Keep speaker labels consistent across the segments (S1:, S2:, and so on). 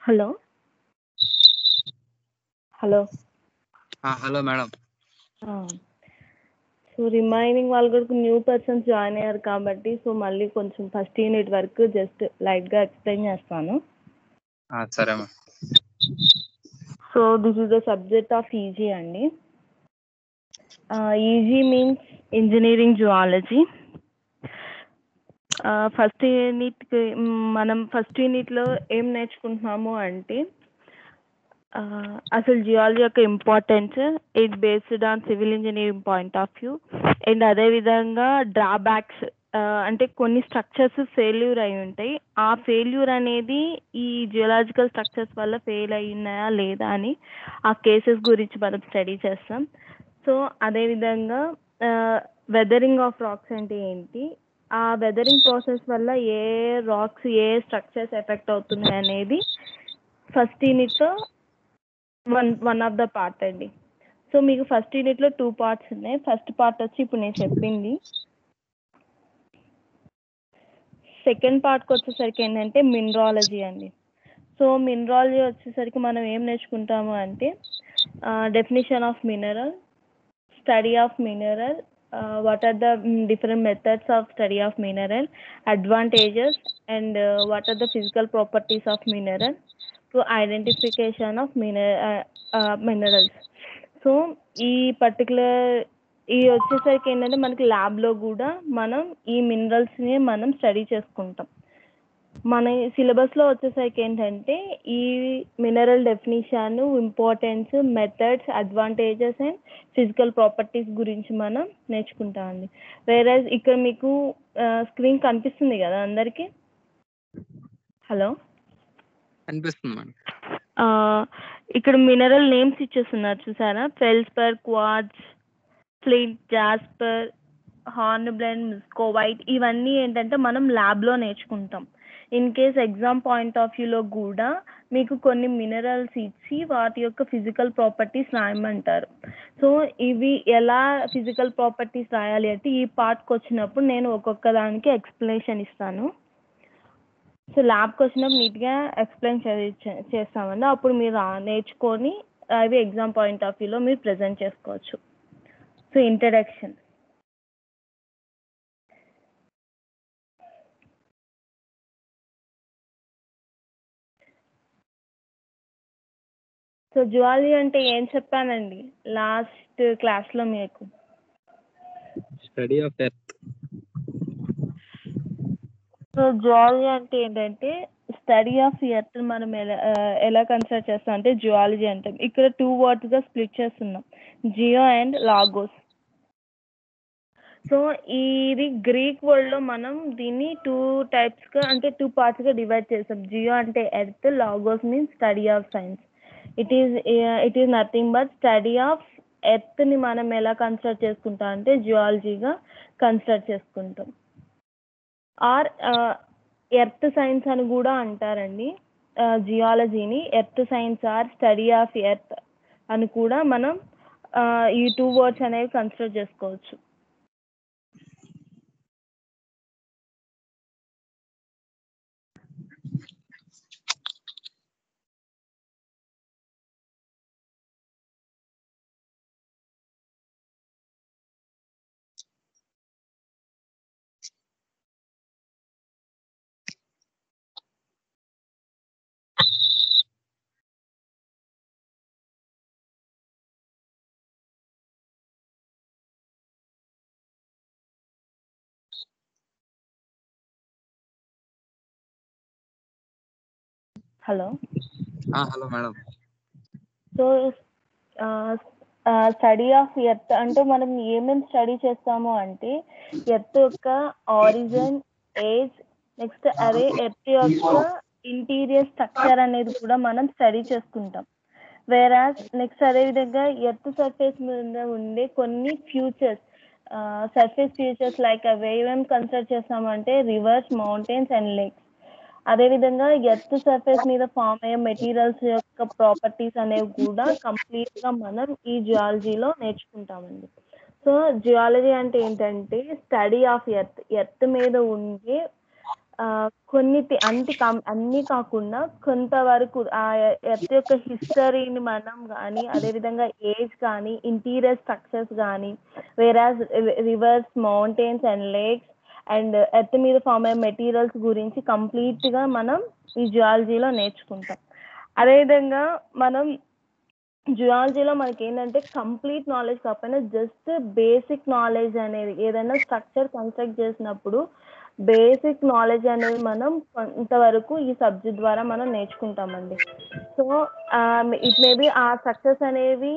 S1: Hello hello
S2: hello madam.
S1: So remaining వాళ్ళు కూడా new persons join అయ్యారు కాబట్టి సో మళ్ళీ కొంచెం ఫస్ట్ యూనిట్ వరకు జస్ట్ లైట్గా ఎక్స్ప్లెయిన్ చేస్తాను.
S2: సరే madam.
S1: So this is the subject of EG అండి. EG means engineering geology. First యూనిట్కి మనం ఫస్ట్ యూనిట్లో ఏం నేర్చుకుంటున్నాము అంటే అసలు జియాలజీ యొక్క importance, it based on civil engineering point of view, and అదేవిధంగా డ్రాబ్యాక్స్, అంటే కొన్ని స్ట్రక్చర్స్ ఫెయిల్యూర్ అయి ఉంటాయి, ఆ ఫెయిల్యూర్ అనేది ఈ జియోలాజికల్ స్ట్రక్చర్స్ వల్ల ఫెయిల్ అయ్యినాయా లేదా అని ఆ కేసెస్ గురించి మనం స్టడీ చేస్తాం. సో అదేవిధంగా వెదరింగ్ ఆఫ్ రాక్స్ అంటే ఏంటి, ఆ వెదరింగ్ ప్రాసెస్ వల్ల ఏ రాక్స్ ఏ స్ట్రక్చర్స్ ఎఫెక్ట్ అవుతున్నాయి అనేది ఫస్ట్ యూనిట్లో వన్ ఆఫ్ ద పార్ట్ అండి. సో మీకు ఫస్ట్ యూనిట్లో 2 parts ఉన్నాయి. ఫస్ట్ పార్ట్ వచ్చి ఇప్పుడు నేను చెప్పింది. సెకండ్ పార్ట్కి వచ్చేసరికి ఏంటంటే మినరాలజీ అండి. సో మినరాలజీ వచ్చేసరికి మనం ఏం నేర్చుకుంటాము అంటే definition of mineral, study of mineral, what are the different methods of study of mineral, advantages, and what are the physical properties of mineral, to identification of minerals. So ఈ particular ఈ వచ్చేసరికి ఏంటంటే మనకి ల్యాబ్లో కూడా మనం ఈ మినరల్స్ని మనం స్టడీ చేసుకుంటాం. మన సిలబస్లో వచ్చేసరికి ఏంటంటే ఈ mineral definition, importance, methods, advantages and physical properties గురించి మనం నేర్చుకుంటామండి. వేరే ఇక్కడ మీకు స్క్రీన్ కనిపిస్తుంది కదా అందరికీ? హలో
S2: కనిపిస్తుంది మేడం.
S1: ఇక్కడ మినరల్ నేమ్స్ ఇచ్చేస్తున్నారు చూసారా? ఫెల్స్పర్, క్వార్ట్జ్, ఫ్లింట్, జాస్పర్, హార్న్బ్లెండ్, స్కోవైట్, ఇవన్నీ ఏంటంటే మనం ల్యాబ్లో నేర్చుకుంటాం. In case exam point of వ్యూలో కూడా మీకు కొన్ని మినరల్స్ ఇచ్చి వాటి యొక్క ఫిజికల్ ప్రాపర్టీస్ రాయమంటారు. సో ఇవి ఎలా ఫిజికల్ ప్రాపర్టీస్ రాయాలి అంటే ఈ పార్ట్కి వచ్చినప్పుడు నేను ఒక్కొక్క దానికి ఎక్స్ప్లెనేషన్ ఇస్తాను. సో ల్యాబ్కి వచ్చినప్పుడు నీట్గా ఎక్స్ప్లెయిన్ చేస్తామండి. అప్పుడు మీరు నేర్చుకొని అవి ఎగ్జామ్ పాయింట్ ఆఫ్ వ్యూలో మీరు ప్రజెంట్ చేసుకోవచ్చు. So introduction. సో జువాలజీ అంటే ఏం చెప్పానండి లాస్ట్ క్లాస్లో మీకు?
S2: Study of earth.
S1: So zoology అంటే ఏంటంటే స్టడీ ఆఫ్ ఎర్త్ మనం ఎలా కన్సిడర్ చేస్తాం అంటే జువాలజీ అంటాం. ఇక్కడ 2 wordsగా స్ప్లిట్ చేస్తున్నాం, జియో అండ్ లాగోస్. సో ఇది గ్రీక్ వర్డ్లో మనం దీన్ని 2 typesగా అంటే 2 partsగా డివైడ్ చేస్తాం. జియో అంటే earth, logos means study of science. It is nothing but study of ఎర్త్ని మనం ఎలా కన్సిడర్ చేసుకుంటాం అంటే జియాలజీగా కన్సిడర్ చేసుకుంటాం. ఆర్ ఎర్త్ సైన్స్ అని కూడా అంటారండి జియాలజీని. Earth science or study of earth అని కూడా మనం ఈ 2 words అనేవి కన్సిడర్ చేసుకోవచ్చు. Hello
S2: hello madam.
S1: So study of earth అంటే మనం ఏమేమి స్టడీ చేస్తాము అంటే ఎర్త్ యొక్క ఆరిజిన్, ఏజ్, నెక్స్ట్ ఎర్త్ యొక్క ఇంటీరియర్ స్ట్రక్చర్ అనేది కూడా మనం స్టడీ చేసుకుంటాం. వేరాజ్ నెక్స్ట్ అదేవిధంగా ఎర్త్ సర్ఫేస్ మీద ఉండే కొన్ని ఫ్యూచర్స్ సర్ఫేస్ ఫీచర్స్ లైక్ అవి ఏమేమి కన్సిడర్ చేస్తామంటే రివర్స్, మౌంటైన్స్ అండ్ లేక్స్. అదేవిధంగా ఎర్త్ సర్ఫేస్ మీద ఫామ్ అయ్యే మెటీరియల్స్ యొక్క ప్రాపర్టీస్ అనేవి కూడా కంప్లీట్ గా మనం ఈ జియాలజీలో నేర్చుకుంటామండి. సో జియాలజీ అంటే ఏంటంటే స్టడీ ఆఫ్ ఎర్త్ మీద ఉండే కొన్ని అన్ని కాకుండా కొంతవరకు ఆ ఎర్త్ యొక్క హిస్టరీని మనం కానీ అదేవిధంగా ఏజ్ కానీ ఇంటీరియర్ స్ట్రక్చర్స్ కానీ whereas rivers, mountains and lakes and earth మీద ఫామ్ అయ్యే మెటీరియల్స్ గురించి కంప్లీట్ గా మనం ఈ జియాలజీలో నేర్చుకుంటాం. అదేవిధంగా మనం జియాలజీలో మనకి ఏంటంటే కంప్లీట్ నాలెడ్జ్ కాకపోయినా జస్ట్ బేసిక్ నాలెడ్జ్ అనేది ఏదైనా స్ట్రక్చర్ కన్స్ట్రక్ట్ చేసినప్పుడు బేసిక్ నాలెడ్జ్ అనేది మనం కొంతవరకు ఈ సబ్జెక్ట్ ద్వారా మనం నేర్చుకుంటామండి. సో ఇట్ మేబీ ఆ స్ట్రక్చర్స్ అనేవి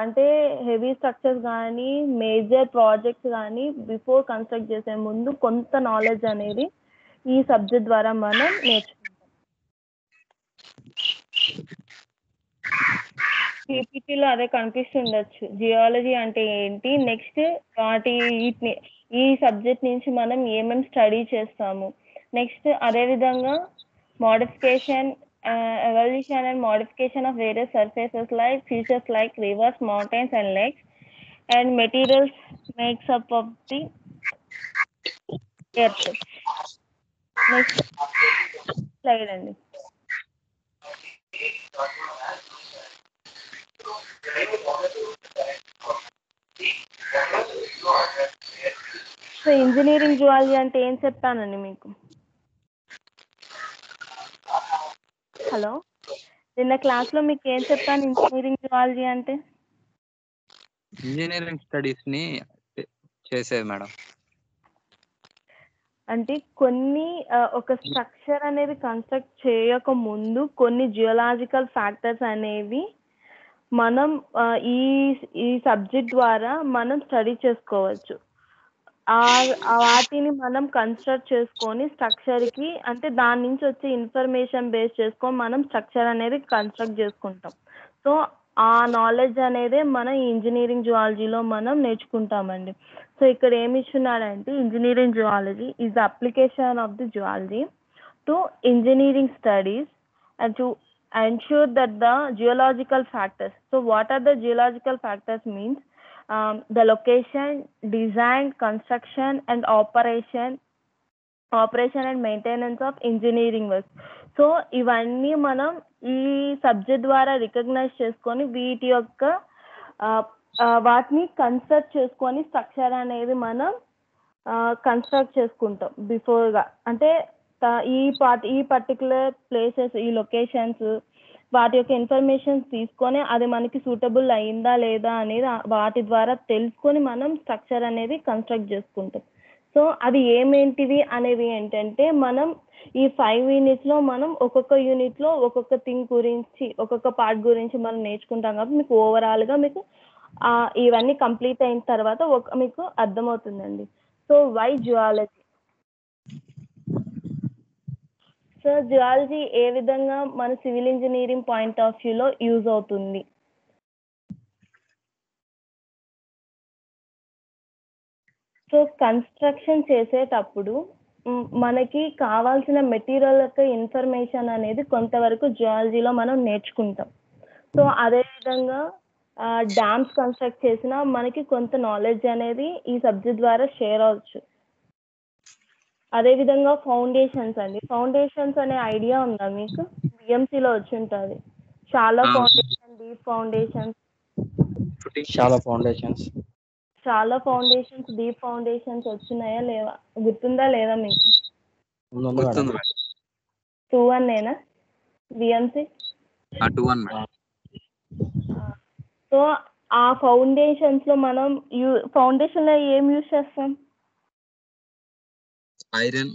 S1: అంటే హెవీ స్ట్రక్చర్స్ కానీ మేజర్ ప్రాజెక్ట్స్ కానీ బిఫోర్ కన్స్ట్రక్ట్ చేసే ముందు కొంత నాలెడ్జ్ అనేది ఈ సబ్జెక్ట్ ద్వారా మనం నేర్చుకుంటాం. పీపీటీలో అదే కనిపిస్తుండొచ్చు జియాలజీ అంటే ఏంటి, నెక్స్ట్ వీటిని ఈ సబ్జెక్ట్ నుంచి మనం ఏమేమి స్టడీ చేస్తాము, నెక్స్ట్ అదేవిధంగా modification evolution and modification of various surfaces like features like rivers, mountains and lakes and materials makes up of the earth. Next slide అండి. సో ఇంజనీరింగ్ జువాలజీ అంటే ఏం చెప్తానండి మీకు. హలో, నిన్న క్లాస్లో మీకు ఏం చెప్పాను ఇంజనీరింగ్ జువాలజీ అంటే?
S2: ఇంజనీరింగ్ స్టడీస్ ని చేసేది మేడం.
S1: అంటే కొన్ని ఒక స్ట్రక్చర్ అనేది కన్స్ట్రక్ట్ చేయక ముందు కొన్ని జియోలాజికల్ ఫ్యాక్టర్స్ అనేవి మనం ఈ సబ్జెక్ట్ ద్వారా మనం స్టడీ చేసుకోవచ్చు. వాటిని మనం కన్స్ట్రక్ట్ చేసుకొని స్ట్రక్చర్కి అంటే దాని నుంచి వచ్చే ఇన్ఫర్మేషన్ బేస్ చేసుకొని మనం స్ట్రక్చర్ అనేది కన్స్ట్రక్ట్ చేసుకుంటాం. సో ఆ నాలెడ్జ్ అనేది మనం ఇంజనీరింగ్ జువాలజీలో మనం నేర్చుకుంటామండి. సో ఇక్కడ ఏమి ఇచ్చున్నాడంటే engineering geology is the application of the geology to engineering studies and to ensure that the geological factors. So what are the geological factors means the location, design, construction and operation and maintenance of engineering works. So ఇవన్నీ మనం ఈ subject ద్వారా recognise చేసుకొని వీటి యొక్క వాటిని construct చేసుకొని structure అనేది మనం కన్స్ట్రక్ట్ చేసుకుంటాం బిఫోర్గా. అంటే ఈ పర్టికులర్ ప్లేసెస్, ఈ లొకేషన్స్ వాటి యొక్క ఇన్ఫర్మేషన్ తీసుకొని అది మనకి సూటబుల్ అయిందా లేదా అనేది వాటి ద్వారా తెలుసుకొని మనం స్ట్రక్చర్ అనేది కన్స్ట్రక్ట్ చేసుకుంటాం. సో అది ఏమేంటివి అనేవి ఏంటంటే మనం ఈ 5 యూనిట్స్లో మనం ఒక్కొక్క యూనిట్లో ఒక్కొక్క థింగ్ గురించి ఒక్కొక్క పార్ట్ గురించి మనం నేర్చుకుంటాం కాబట్టి మీకు ఓవరాల్గా మీకు ఇవన్నీ కంప్లీట్ అయిన తర్వాత మీకు అర్థమవుతుందండి. So why geology? So geology ఏ విధంగా మన సివిల్ ఇంజనీరింగ్ పాయింట్ ఆఫ్ వ్యూలో యూజ్ అవుతుంది? సో కన్స్ట్రక్షన్ చేసేటప్పుడు మనకి కావాల్సిన మెటీరియల్ యొక్క ఇన్ఫర్మేషన్ అనేది కొంతవరకు జియాలజీలో మనం నేర్చుకుంటాం. సో అదేవిధంగా డ్యామ్స్ కన్స్ట్రక్ట్ చేసినా మనకి కొంత నాలెడ్జ్ అనేది ఈ సబ్జెక్ట్ ద్వారా షేర్ అవ్వచ్చు. అదేవిధంగా ఫౌండేషన్స్ అండి. ఫౌండేషన్స్ అనే ఐడియా ఉందా మీకు? బిఎంసీలో వచ్చి ఉంటుంది. చాలా ఫౌండేషన్, డీప్ ఫౌండేషన్స్, చాలా ఫౌండేషన్స్ డీప్ ఫౌండేషన్స్ వచ్చినాయా లేవా, గుర్తుందా లేదా మీకు? 2-1 బిఎంసీ. సో ఆ ఫౌండేషన్స్ లో మనం ఫౌండేషన్ లో ఏం యూజ్ చేస్తాం?
S2: ఐరన్,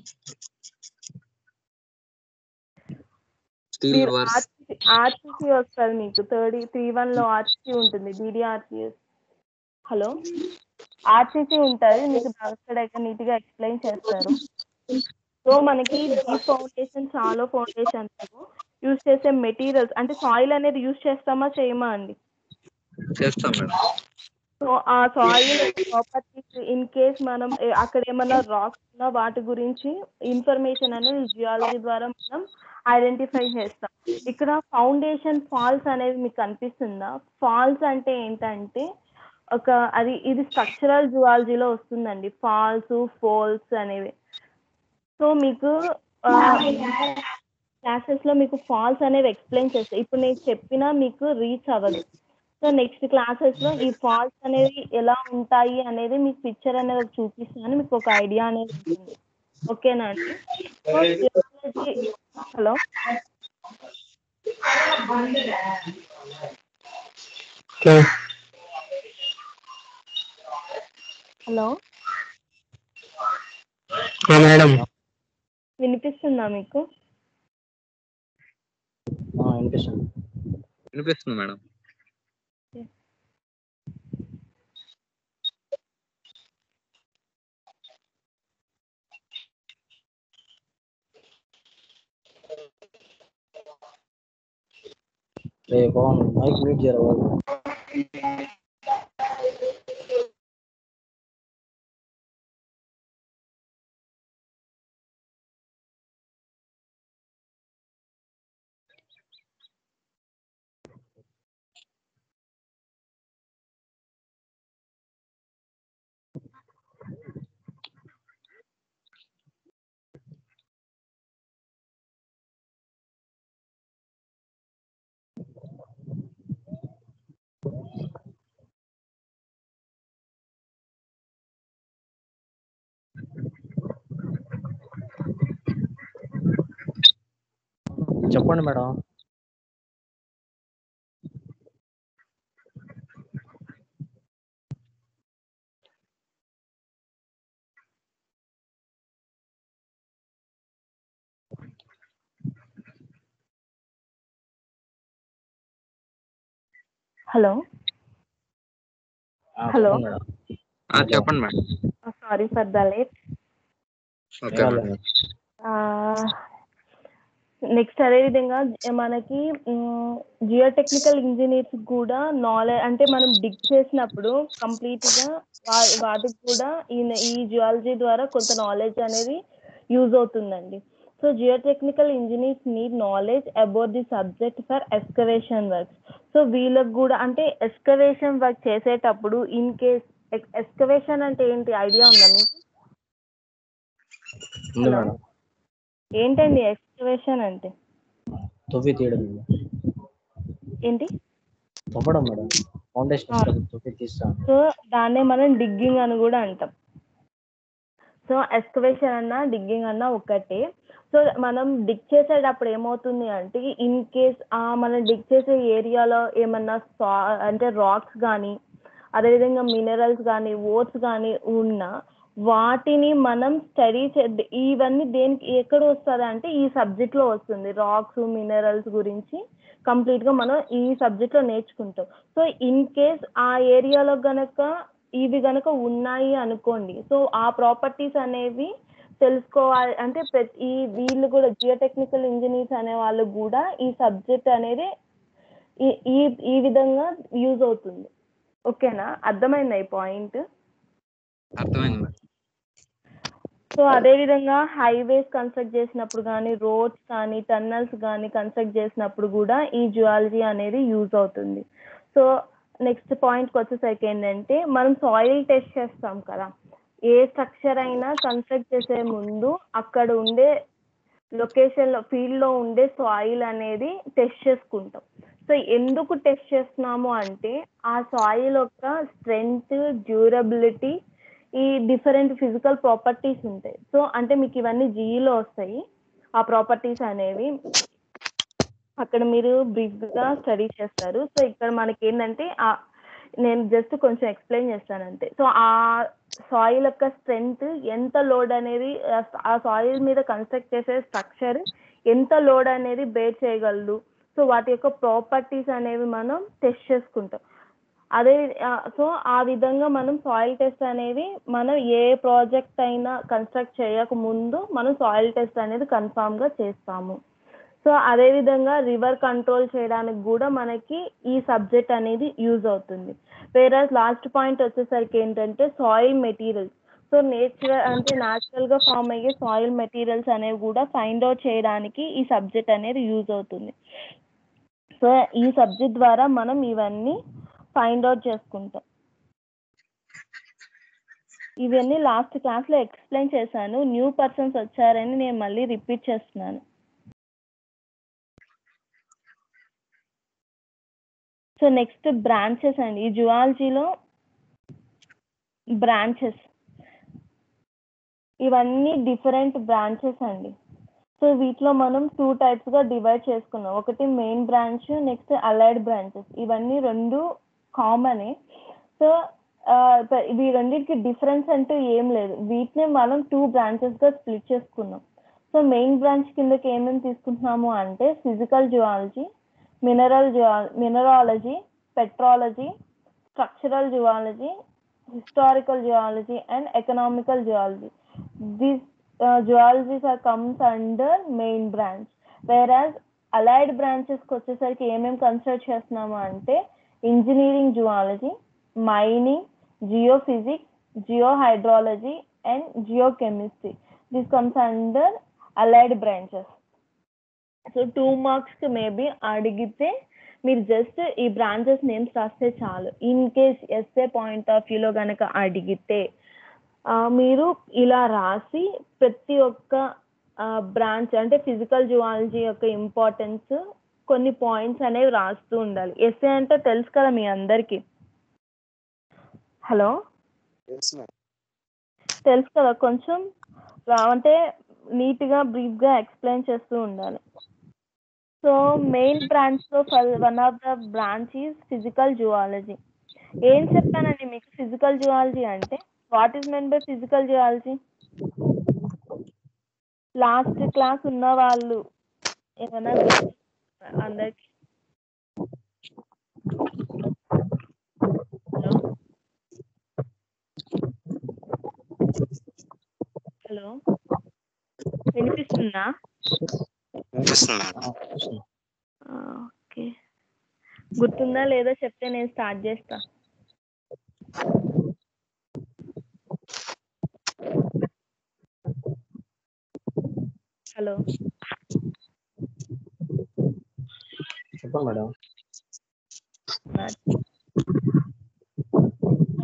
S1: ఆర్సీసీ వస్తుంది మీకు. 3-1లో ఆర్సీసీ ఉంటుంది, డిడిఆర్సీఎస్. హలో, ఆర్సీసీ ఉంటుంది మీకు, అక్కడ నీట్గా ఎక్స్ప్లెయిన్ చేస్తారు. సో మనకి డీప్ ఫౌండేషన్, చాలా ఫౌండేషన్స్, యూజ్ చేసే మెటీరియల్స్ అంటే సాయిల్ అనేది యూజ్ చేస్తామా చేయమా అండి?
S2: చేస్తాం మేడం.
S1: సో ఆ సాయిల్ ప్రాపర్టీస్ ఇన్ కేస్ మనం అక్కడ ఏమన్నా రాక్స్ ఉన్నా వాటి గురించి ఇన్ఫర్మేషన్ అనేది జియాలజీ ద్వారా మనం ఐడెంటిఫై చేస్తాం. ఇక్కడ ఫౌండేషన్ ఫాల్స్ అనేది మీకు కనిపిస్తుందా? ఫాల్స్ అంటే ఏంటంటే ఇది స్ట్రక్చరల్ జువాలజీలో వస్తుందండి, ఫాల్స్ ఫోల్స్ అనేవి. సో మీకు క్లాసెస్ లో మీకు ఫాల్స్ అనేవి ఎక్స్ప్లెయిన్ చేస్తాయి. ఇప్పుడు నేను చెప్పినా మీకు రీచ్ అవ్వదు. సో నెక్స్ట్ క్లాసెస్ లో ఈ ఫాల్స్ అనేవి ఎలా ఉంటాయి అనేది మీకు పిక్చర్ అనేది చూపిస్తాను, మీకు ఒక ఐడియా అనేది ఉంటుంది. ఓకేనా అండి? సో హలో హలో
S3: మేడం
S1: వినిపిస్తుందా మీకు?
S2: వినిపిస్తుంది మేడం.
S3: మైక్ మ్యూట్ చేయరా బాబు. చెప్పండి మేడం.
S1: హలో హలో
S2: చెప్పండి madam.
S1: Sorry for the late.
S2: Okay madam.
S1: Next అదేవిధంగా మనకి జియోటెక్నికల్ ఇంజనీర్స్ కూడా నాలెడ్జ్ అంటే మనం డిగ్ చేసినప్పుడు కంప్లీట్గా వాటికి కూడా ఈ జియాలజీ ద్వారా కొంత నాలెడ్జ్ అనేది యూజ్ అవుతుందండి. So geotechnical engineers need knowledge about the subject for excavation works. So వీళ్ళకి కూడా అంటే ఎక్స్కవేషన్ వర్క్ చేసేటప్పుడు ఇన్ కేస్ ఎక్స్కవేషన్ అంటే ఏంటి ఐడియా ఉందా మీకు? హలో ఏంటండి ఎక్స్కవేషన్ అంటే?
S3: తవ్వి తీయడం
S1: ఏంటి?
S3: తవ్వడం మేడం, ఫౌండేషన్ తవ్వి తీస్తాం.
S1: సో దాన్నే మనం డిగ్గింగ్ అని కూడా అంటాం. సో ఎక్స్కవేషన్ అన్నా డిగ్గింగ్ అన్నా ఒకటే. సో మనం డిగ్ చేసేటప్పుడు ఏమవుతుంది అంటే ఇన్ కేస్ మనం డిగ్ చేసే ఏరియాలో ఏమన్నా అంటే రాక్స్ కానీ అదేవిధంగా మినరల్స్ కానీ ఓట్స్ కానీ ఉన్నా వాటిని మనం స్టడీ ఇవన్నీ దేనికి ఎక్కడ వస్తుంది అంటే ఈ సబ్జెక్ట్లో వస్తుంది. రాక్స్ మినరల్స్ గురించి కంప్లీట్గా మనం ఈ సబ్జెక్ట్లో నేర్చుకుంటాం. సో ఇన్ కేస్ ఆ ఏరియాలో గనక ఇవి గనక ఉన్నాయి అనుకోండి, సో ఆ ప్రాపర్టీస్ అనేవి తెలుసుకోవాలి అంటే వీళ్ళు కూడా జియోటెక్నికల్ ఇంజనీర్స్ అనే వాళ్ళు కూడా ఈ సబ్జెక్ట్ అనేది ఈ విధంగా యూజ్ అవుతుంది. ఓకేనా? అర్థమైందా ఈ పాయింట్?
S2: అర్థమైంది.
S1: సో అదేవిధంగా హైవేస్ కన్స్ట్రక్ట్ చేసినప్పుడు కానీ రోడ్స్ కానీ టన్నల్స్ కానీ కన్స్ట్రక్ట్ చేసినప్పుడు కూడా ఈ జియాలజీ అనేది యూజ్ అవుతుంది. సో నెక్స్ట్ పాయింట్కి వచ్చేసరికి ఏంటంటే మనం సాయిల్ టెస్ట్ చేస్తాం కదా, ఏ స్ట్రక్చర్ అయినా కన్స్ట్రక్ట్ చేసే ముందు అక్కడ ఉండే లొకేషన్లో ఫీల్డ్లో ఉండే సాయిల్ అనేది టెస్ట్ చేసుకుంటాం. సో ఎందుకు టెస్ట్ చేస్తున్నాము అంటే ఆ సాయిల్ యొక్క స్ట్రెంగ్త్, డ్యూరబిలిటీ, ఈ డిఫరెంట్ ఫిజికల్ ప్రాపర్టీస్ ఉంటాయి. సో అంటే మీకు ఇవన్నీ జీఈలో వస్తాయి ఆ ప్రాపర్టీస్ అనేవి, అక్కడ మీరు బ్రీఫ్గా స్టడీ చేస్తారు. సో ఇక్కడ మనకి ఏంటంటే నేను జస్ట్ కొంచెం ఎక్స్ప్లెయిన్ చేస్తానంటే, సో ఆ సాయిల్ యొక్క స్ట్రెంగ్త్ ఎంత లోడ్ అనేది ఆ సాయిల్ మీద కన్స్ట్రక్ట్ చేసే స్ట్రక్చర్ ఎంత లోడ్ అనేది బేర్ చేయగలదు, సో వాటి యొక్క ప్రాపర్టీస్ అనేవి మనం టెస్ట్ చేసుకుంటాం. అదే సో ఆ విధంగా మనం సాయిల్ టెస్ట్ అనేవి మనం ఏ ప్రాజెక్ట్ అయినా కన్స్ట్రక్ట్ చేయక ముందు మనం సాయిల్ టెస్ట్ అనేది కన్ఫామ్గా చేస్తాము. సో అదే విధంగా రివర్ కంట్రోల్ చేయడానికి కూడా మనకి ఈ సబ్జెక్ట్ అనేది యూజ్ అవుతుంది. వేరస్ లాస్ట్ పాయింట్ వచ్చేసరికి ఏంటంటే సాయిల్ మెటీరియల్స్. సో న్యాచురల్ గా ఫామ్ అయ్యే సాయిల్ మెటీరియల్స్ అనేవి కూడా ఫైండ్ అవుట్ చేయడానికి ఈ సబ్జెక్ట్ అనేది యూజ్ అవుతుంది. సో ఈ సబ్జెక్ట్ ద్వారా మనం ఇవన్నీ ఫైండ్ అవుట్ చేసుకుంటాం. ఇవన్నీ లాస్ట్ క్లాస్ లో ఎక్స్ప్లెయిన్ చేశాను. న్యూ పర్సన్స్ వచ్చారని నేను మళ్ళీ రిపీట్ చేస్తున్నాను. సో నెక్స్ట్ బ్రాంచెస్ అండి. ఈ జువాలజీలో బ్రాంచెస్ ఇవన్నీ డిఫరెంట్ బ్రాంచెస్ అండి. సో వీటిలో మనం 2 types గా డివైడ్ చేసుకున్నాం. ఒకటి main branch, next allied branches. ఇవన్నీ 2 కామనే. సో ఇవి రెండింటికి డిఫరెన్స్ అంటూ ఏం లేదు. వీటిని మనం 2 branches గా స్ప్లిట్ చేసుకున్నాం. సో మెయిన్ బ్రాంచ్ కిందకి ఏమేమి తీసుకుంటున్నాము అంటే physical zoology, mineralogy, petrology, structural zoology, historical geology and economical geology. These geologies are comes under main branch, whereas allied branches కి వచ్చేసరికి ఏమేమి కన్సిడర్ చేస్తున్నాము అంటే engineering geology, mining, geophysics, geohydrology and geochemistry. This comes under allied branches. So 2 marks కి maybe అడిగితే మీరు just ఈ branches names రాస్తే చాలు. In case as a point of వ్యూలో కనుక అడిగితే మీరు ఇలా రాసి ప్రతి ఒక్క బ్రాంచ్ అంటే ఫిజికల్ జువాలజీ యొక్క ఇంపార్టెన్స్ కొన్ని పాయింట్స్ అనేవి రాస్తూ ఉండాలి. ఎస్ఏ అంటే తెలుసు కదా మీ అందరికి. హలో, తెలుసు కదా. కొంచెం అంటే నీట్గా బ్రీఫ్గా ఎక్స్ప్లెయిన్ చేస్తూ ఉండాలి. సో మెయిన్ బ్రాంచ్ లో one of the branch is physical zoology. ఏం చెప్పానండి మీకు ఫిజికల్ జువాలజీ అంటే? What is meant by physical zoology? Last class ఉన్న వాళ్ళు ఏమైనా అందరికి హలో వినిపిస్తుందా? ఓకే, గుర్తుందా లేదా చెప్తే నేను స్టార్ట్ చేస్తా. హలో,
S3: చెప్పండి madam.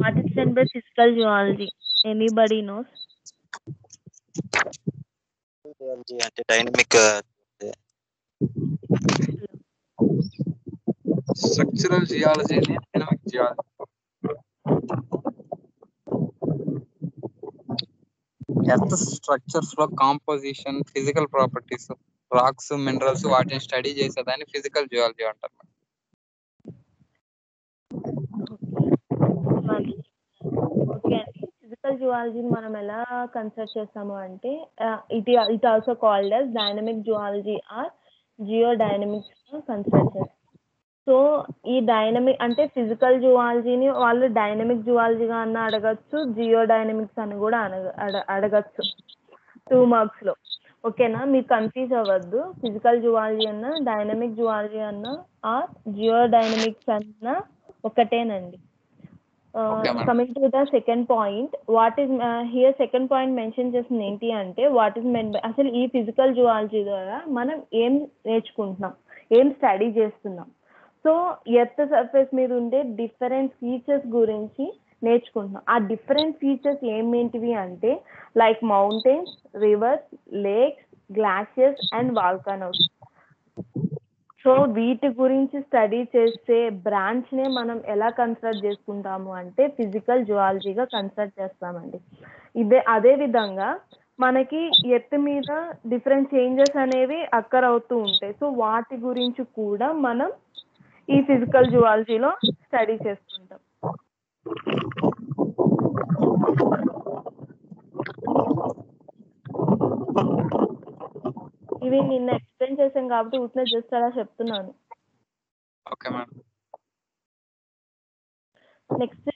S1: What is meant by physical zoology? Anybody knows?
S4: అంటే dynamic
S2: structural geology, dynamic geology. Earth structures లో composition, physical properties, rocks, minerals వాటిని స్టడీ చేసేదాన్ని ఫిజికల్ జియాలజీ అంటారు.
S1: ఓకే అండి. ఫిజికల్ జువాలజీని మనం ఎలా కన్సిడర్ చేస్తాము అంటే it also called as dynamic zoology or geodynamics consider చేస్తాం. సో ఈ డైనమిక్ అంటే ఫిజికల్ జువాలజీని వాళ్ళు డైనమిక్ జువాలజీగా అన్న అడగచ్చు, జియో డైనమిక్స్ అని కూడా అడగచ్చు 2 marks లో. ఓకేనా, మీరు కన్ఫ్యూజ్ అవ్వద్దు. ఫిజికల్ జువాలజీ అన్న, డైనమిక్ జువాలజీ అన్న ఆర్ జియో డైనమిక్స్ అన్న ఒకటేనండి. Coming to the second point, what is here second point mention చేసింది ఏంటి అంటే వాట్ ఈస్ మెన్ బై, అసలు ఈ ఫిజికల్ జువాలజీ ద్వారా మనం ఏం నేర్చుకుంటున్నాం, ఏం స్టడీ చేస్తున్నాం. సో ఎర్త్ సర్ఫేస్ మీద ఉండే డిఫరెంట్ ఫీచర్స్ గురించి నేర్చుకుంటున్నాం. ఆ డిఫరెంట్ ఫీచర్స్ ఏమేంటివి అంటే like mountains, rivers, lakes, glaciers and volcanoes. So వీటి గురించి స్టడీ చేసే బ్రాంచ్ నే మనం ఎలా కన్సిడర్ చేసుకుంటాము అంటే ఫిజికల్ జువాలజీగా కన్సిడర్ చేస్తామండి. అదే విధంగా మనకి ఎర్త్ మీద డిఫరెంట్ చేంజెస్ అనేవి అక్కర్ అవుతూ ఉంటాయి. సో వాటి గురించి కూడా మనం ఈ ఫిజికల్ జువాలజీలో స్టడీ చేస్తుంటాం. ఇవి నిన్న ఎక్స్ప్లెయిన్ చేసాం కాబట్టి ఊరికే జస్ట్ అలా చెప్తున్నాను. నెక్స్ట్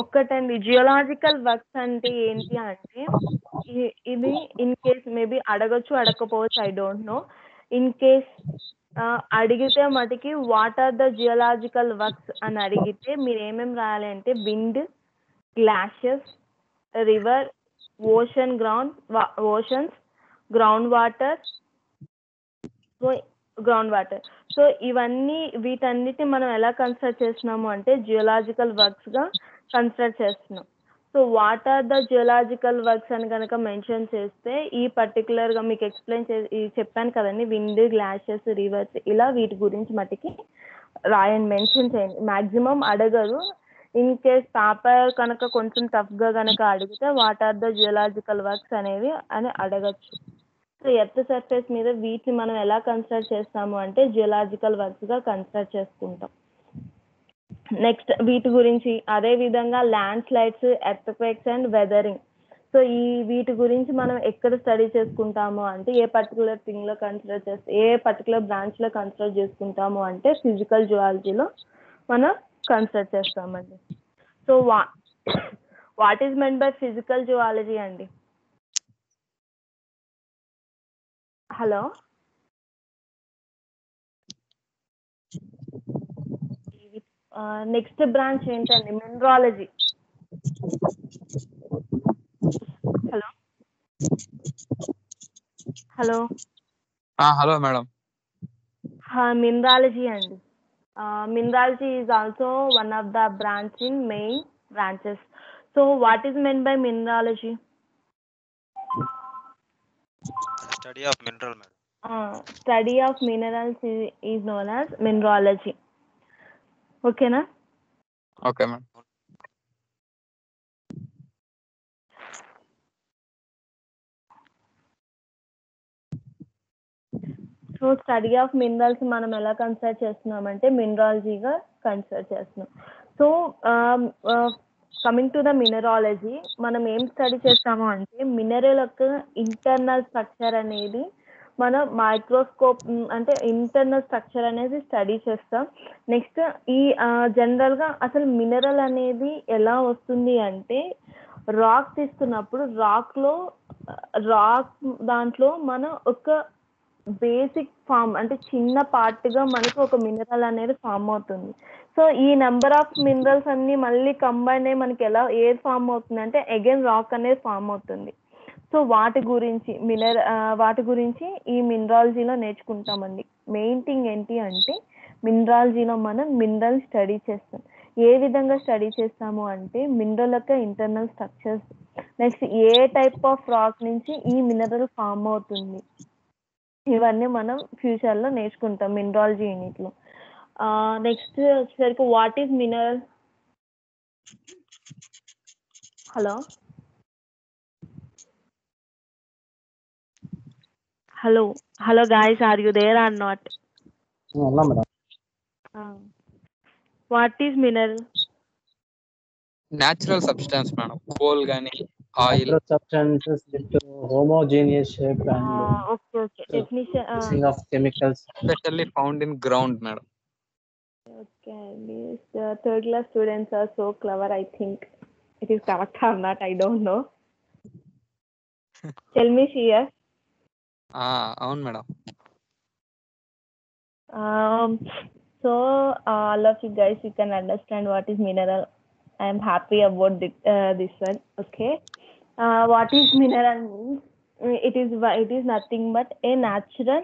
S1: ఒక్కటండి, జియోలాజికల్ వర్క్స్ అంటే ఏంటి అంటే ఇది ఇన్ కేస్ మేబీ అడగచ్చు, అడగకపోవచ్చు, I don't know. In case అడిగితే మటుకి what are the geological works అని అడిగితే మీరు ఏమేమి రాయాలి అంటే wind, glaciers, river, oceans, ground water. So ఇవన్నీ వీటన్నిటిని మనం ఎలా కన్సిడర్ చేస్తున్నాము అంటే జియోలాజికల్ వర్క్స్ గా కన్సిడర్ చేస్తున్నాం. So what are the geological works అని కనుక మెన్షన్ చేస్తే ఈ పర్టికులర్ గా మీకు ఎక్స్ప్లెయిన్ చెప్పాను కదండి, విండ్, గ్లాషియస్, రివర్స్, ఇలా వీటి గురించి మటుకి రాయండి, మెన్షన్ చేయండి. మాక్సిమం అడగరు. ఇన్ కేస్ పేపర్ కనుక కొంచెం టఫ్ గా కనుక అడిగితే what are the geological works అనేవి అని అడగచ్చు. సో ఎర్త్ సర్ఫేస్ మీద వీటిని మనం ఎలా కన్సిడర్ చేస్తాము అంటే జియోలాజికల్ వర్క్స్ గా కన్సిడర్ చేసుకుంటాం. నెక్స్ట్ వీటి గురించి అదే విధంగా landslides, earthquakes and weathering. So వీటి గురించి మనం ఎక్కడ స్టడీ చేసుకుంటాము అంటే ఏ పర్టికులర్ థింగ్ లో కన్సిడర్ చేస్తే ఏ పర్టికులర్ బ్రాంచ్ లో కన్సిడర్ చేసుకుంటాము అంటే ఫిజికల్ జువాలజీలో మనం కన్సిడర్ చేస్తామండి. So what is meant by physical zoology అండి? హలో, నెక్స్ట్ బ్రాంచ్ ఏంటండి? Mineralogy. Hello hello
S2: hello madam.
S1: Mineralogy అండి. Mineralogy is also one of the branch in main branches. So what is meant by mineralogy?
S4: Study of mineral madam.
S1: Study of minerals is known as mineralogy. ఓకేనా?
S2: Okay madam.
S1: So study of minerals మనం ఎలా consider చేస్తున్నామంటే మినరాలజీగా consider చేస్తున్నాం. So coming to the mineralogy, మనం ఏం study చేస్తాము అంటే మినరల్ యొక్క ఇంటర్నల్ స్ట్రక్చర్ అనేది మనం మైక్రోస్కోప్ అంటే ఇంటర్నల్ స్ట్రక్చర్ అనేది స్టడీ చేస్తాం. నెక్స్ట్ ఈ జనరల్గా అసలు మినరల్ అనేది ఎలా వస్తుంది అంటే రాక్ తీసుకున్నప్పుడు రాక్ దాంట్లో మనం ఒక బేసిక్ ఫామ్ అంటే చిన్న పార్ట్గా మనకు ఒక మినరల్ అనేది ఫామ్ అవుతుంది. సో ఈ నెంబర్ ఆఫ్ మినరల్స్ అన్ని మళ్ళీ కంబైన్ అయ్యి మనకి ఏది ఫామ్ అవుతుంది అంటే అగైన్ రాక్ అనేది ఫామ్ అవుతుంది. సో వాటి గురించి ఈ మినరాలజీలో నేర్చుకుంటామండి. మెయిన్ థింగ్ ఏంటి అంటే మినరాలజీలో మనం మినరల్ స్టడీ చేస్తాం. ఏ విధంగా స్టడీ చేస్తాము అంటే మినరల్ యొక్క internal structures, next A type of rock నుంచి ఈ మినరల్ ఫామ్ అవుతుంది, ఇవన్నీ మనం ఫ్యూచర్లో నేర్చుకుంటాం మినరాలజీ యూనిట్లో. నెక్స్ట్ వచ్చేసరికి what is mineral? Hello hello guys, are you there or not?
S3: Madam.
S1: What is mineral?
S2: Natural substance madam. Coal గానీ oil.
S3: Substances with homogeneous shape and
S1: okay definition
S3: mixing of chemicals.
S2: Especially found in ground madam.
S1: Okay అండి. Third class students are so clever. I think it is correct or not, I don't know. Tell me sure.
S2: అవును madam.
S1: So all of you guys, you can understand what is mineral. I am happy about this one. Okay, what is mineral means it is nothing but a natural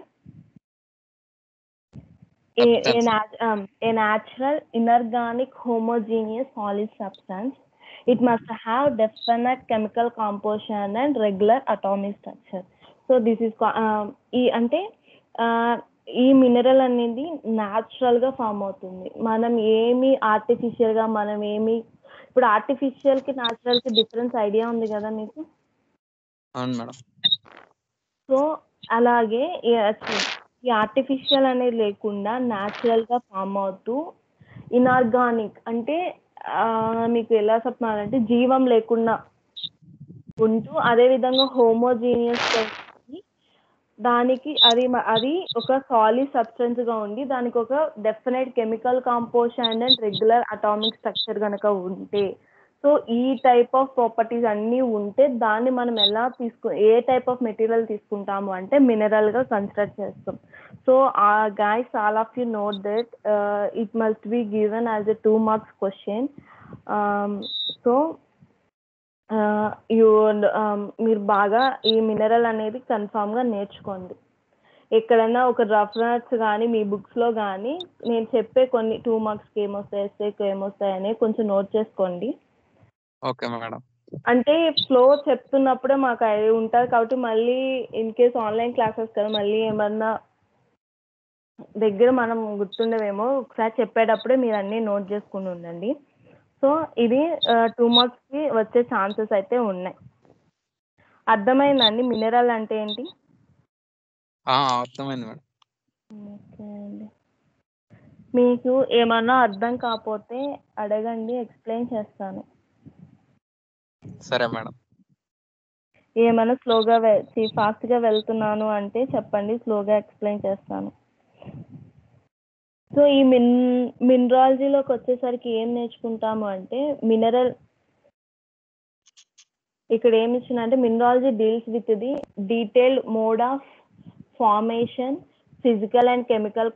S1: inorganic homogeneous solid substance. It must have definite chemical composition and regular atomic structure. So this is ఈ mineral అనేది natural గా form అవుతుంది. మనం ఏమి artificial గా ఇప్పుడు artificial కి natural కి డిఫరెన్స్ ఐడియా ఉంది కదా మీకు?
S2: అవును మేడం.
S1: సో అలాగే ఈ ఆర్టిఫిషియల్ అనేది లేకుండా న్యాచురల్ గా ఫామ్ అవుతూ ఇనార్గానిక్ అంటే మీకు ఎలా చెప్పాలంటే జీవం లేకుండా ఉంటూ, అదే విధంగా హోమోజీనియస్ దానికి అది ఒక సాలిడ్ సబ్స్టెన్స్ గా ఉండి దానికి ఒక definite chemical composition and regular atomic structure కనుక ఉంటే, సో సో ఈ టైప్ ఆఫ్ ప్రాపర్టీస్ అన్నీ ఉంటే దాన్ని మనం ఎలా ఏ టైప్ ఆఫ్ మెటీరియల్ తీసుకుంటాము అంటే మినరల్ గా కన్స్ట్రక్ట్ చేస్తాం. So guys, all of you know that it must be given as a 2 marks question. So మీరు బాగా ఈ మినరల్ అనేది కన్ఫామ్ గా నేర్చుకోండి. ఎక్కడన్నా ఒక రెఫరెన్స్ కానీ మీ బుక్స్ లో కానీ నేను చెప్పే కొన్ని 2 మార్క్స్కి ఏమొస్తాయి, ఎస్ఏకి ఏమొస్తాయి అని కొంచెం నోట్ చేసుకోండి.
S2: Okay madam.
S1: అంటే ఫ్లో చెప్తున్నప్పుడే మాకు అది ఉంటుంది కాబట్టి మళ్ళీ ఇన్ కేస్ ఆన్లైన్ క్లాసెస్ కదా మళ్ళీ ఏమన్నా దగ్గర మనం గుర్తుండవేమో, ఒకసారి చెప్పేటప్పుడే మీరు అన్నీ నోట్ చేసుకుని ఉండండి. సో ఇది 2 మార్క్స్కి వచ్చే ఛాన్సెస్ అయితే ఉన్నాయి. అర్థమైందండి మినరల్ అంటే ఏంటి?
S2: అర్థమైంది మేడం.
S1: ఓకే అండి. మీకు ఏమన్నా అర్థం కాకపోతే అడగండి, ఎక్స్ప్లెయిన్ చేస్తాను.
S2: సరే మేడం.
S1: ఏమైనా స్లోగా ఫాస్ట్గా వెళ్తున్నాను అంటే చెప్పండి, స్లోగా ఎక్స్ప్లెయిన్ చేస్తాను. సో ఈ మినరాలజీలోకి వచ్చేసరికి ఏం నేర్చుకుంటాము అంటే మినరల్ ఇక్కడ ఏమి ఇచ్చిందంటే mineralogy deals with the detailed mode of formation, physical and chemical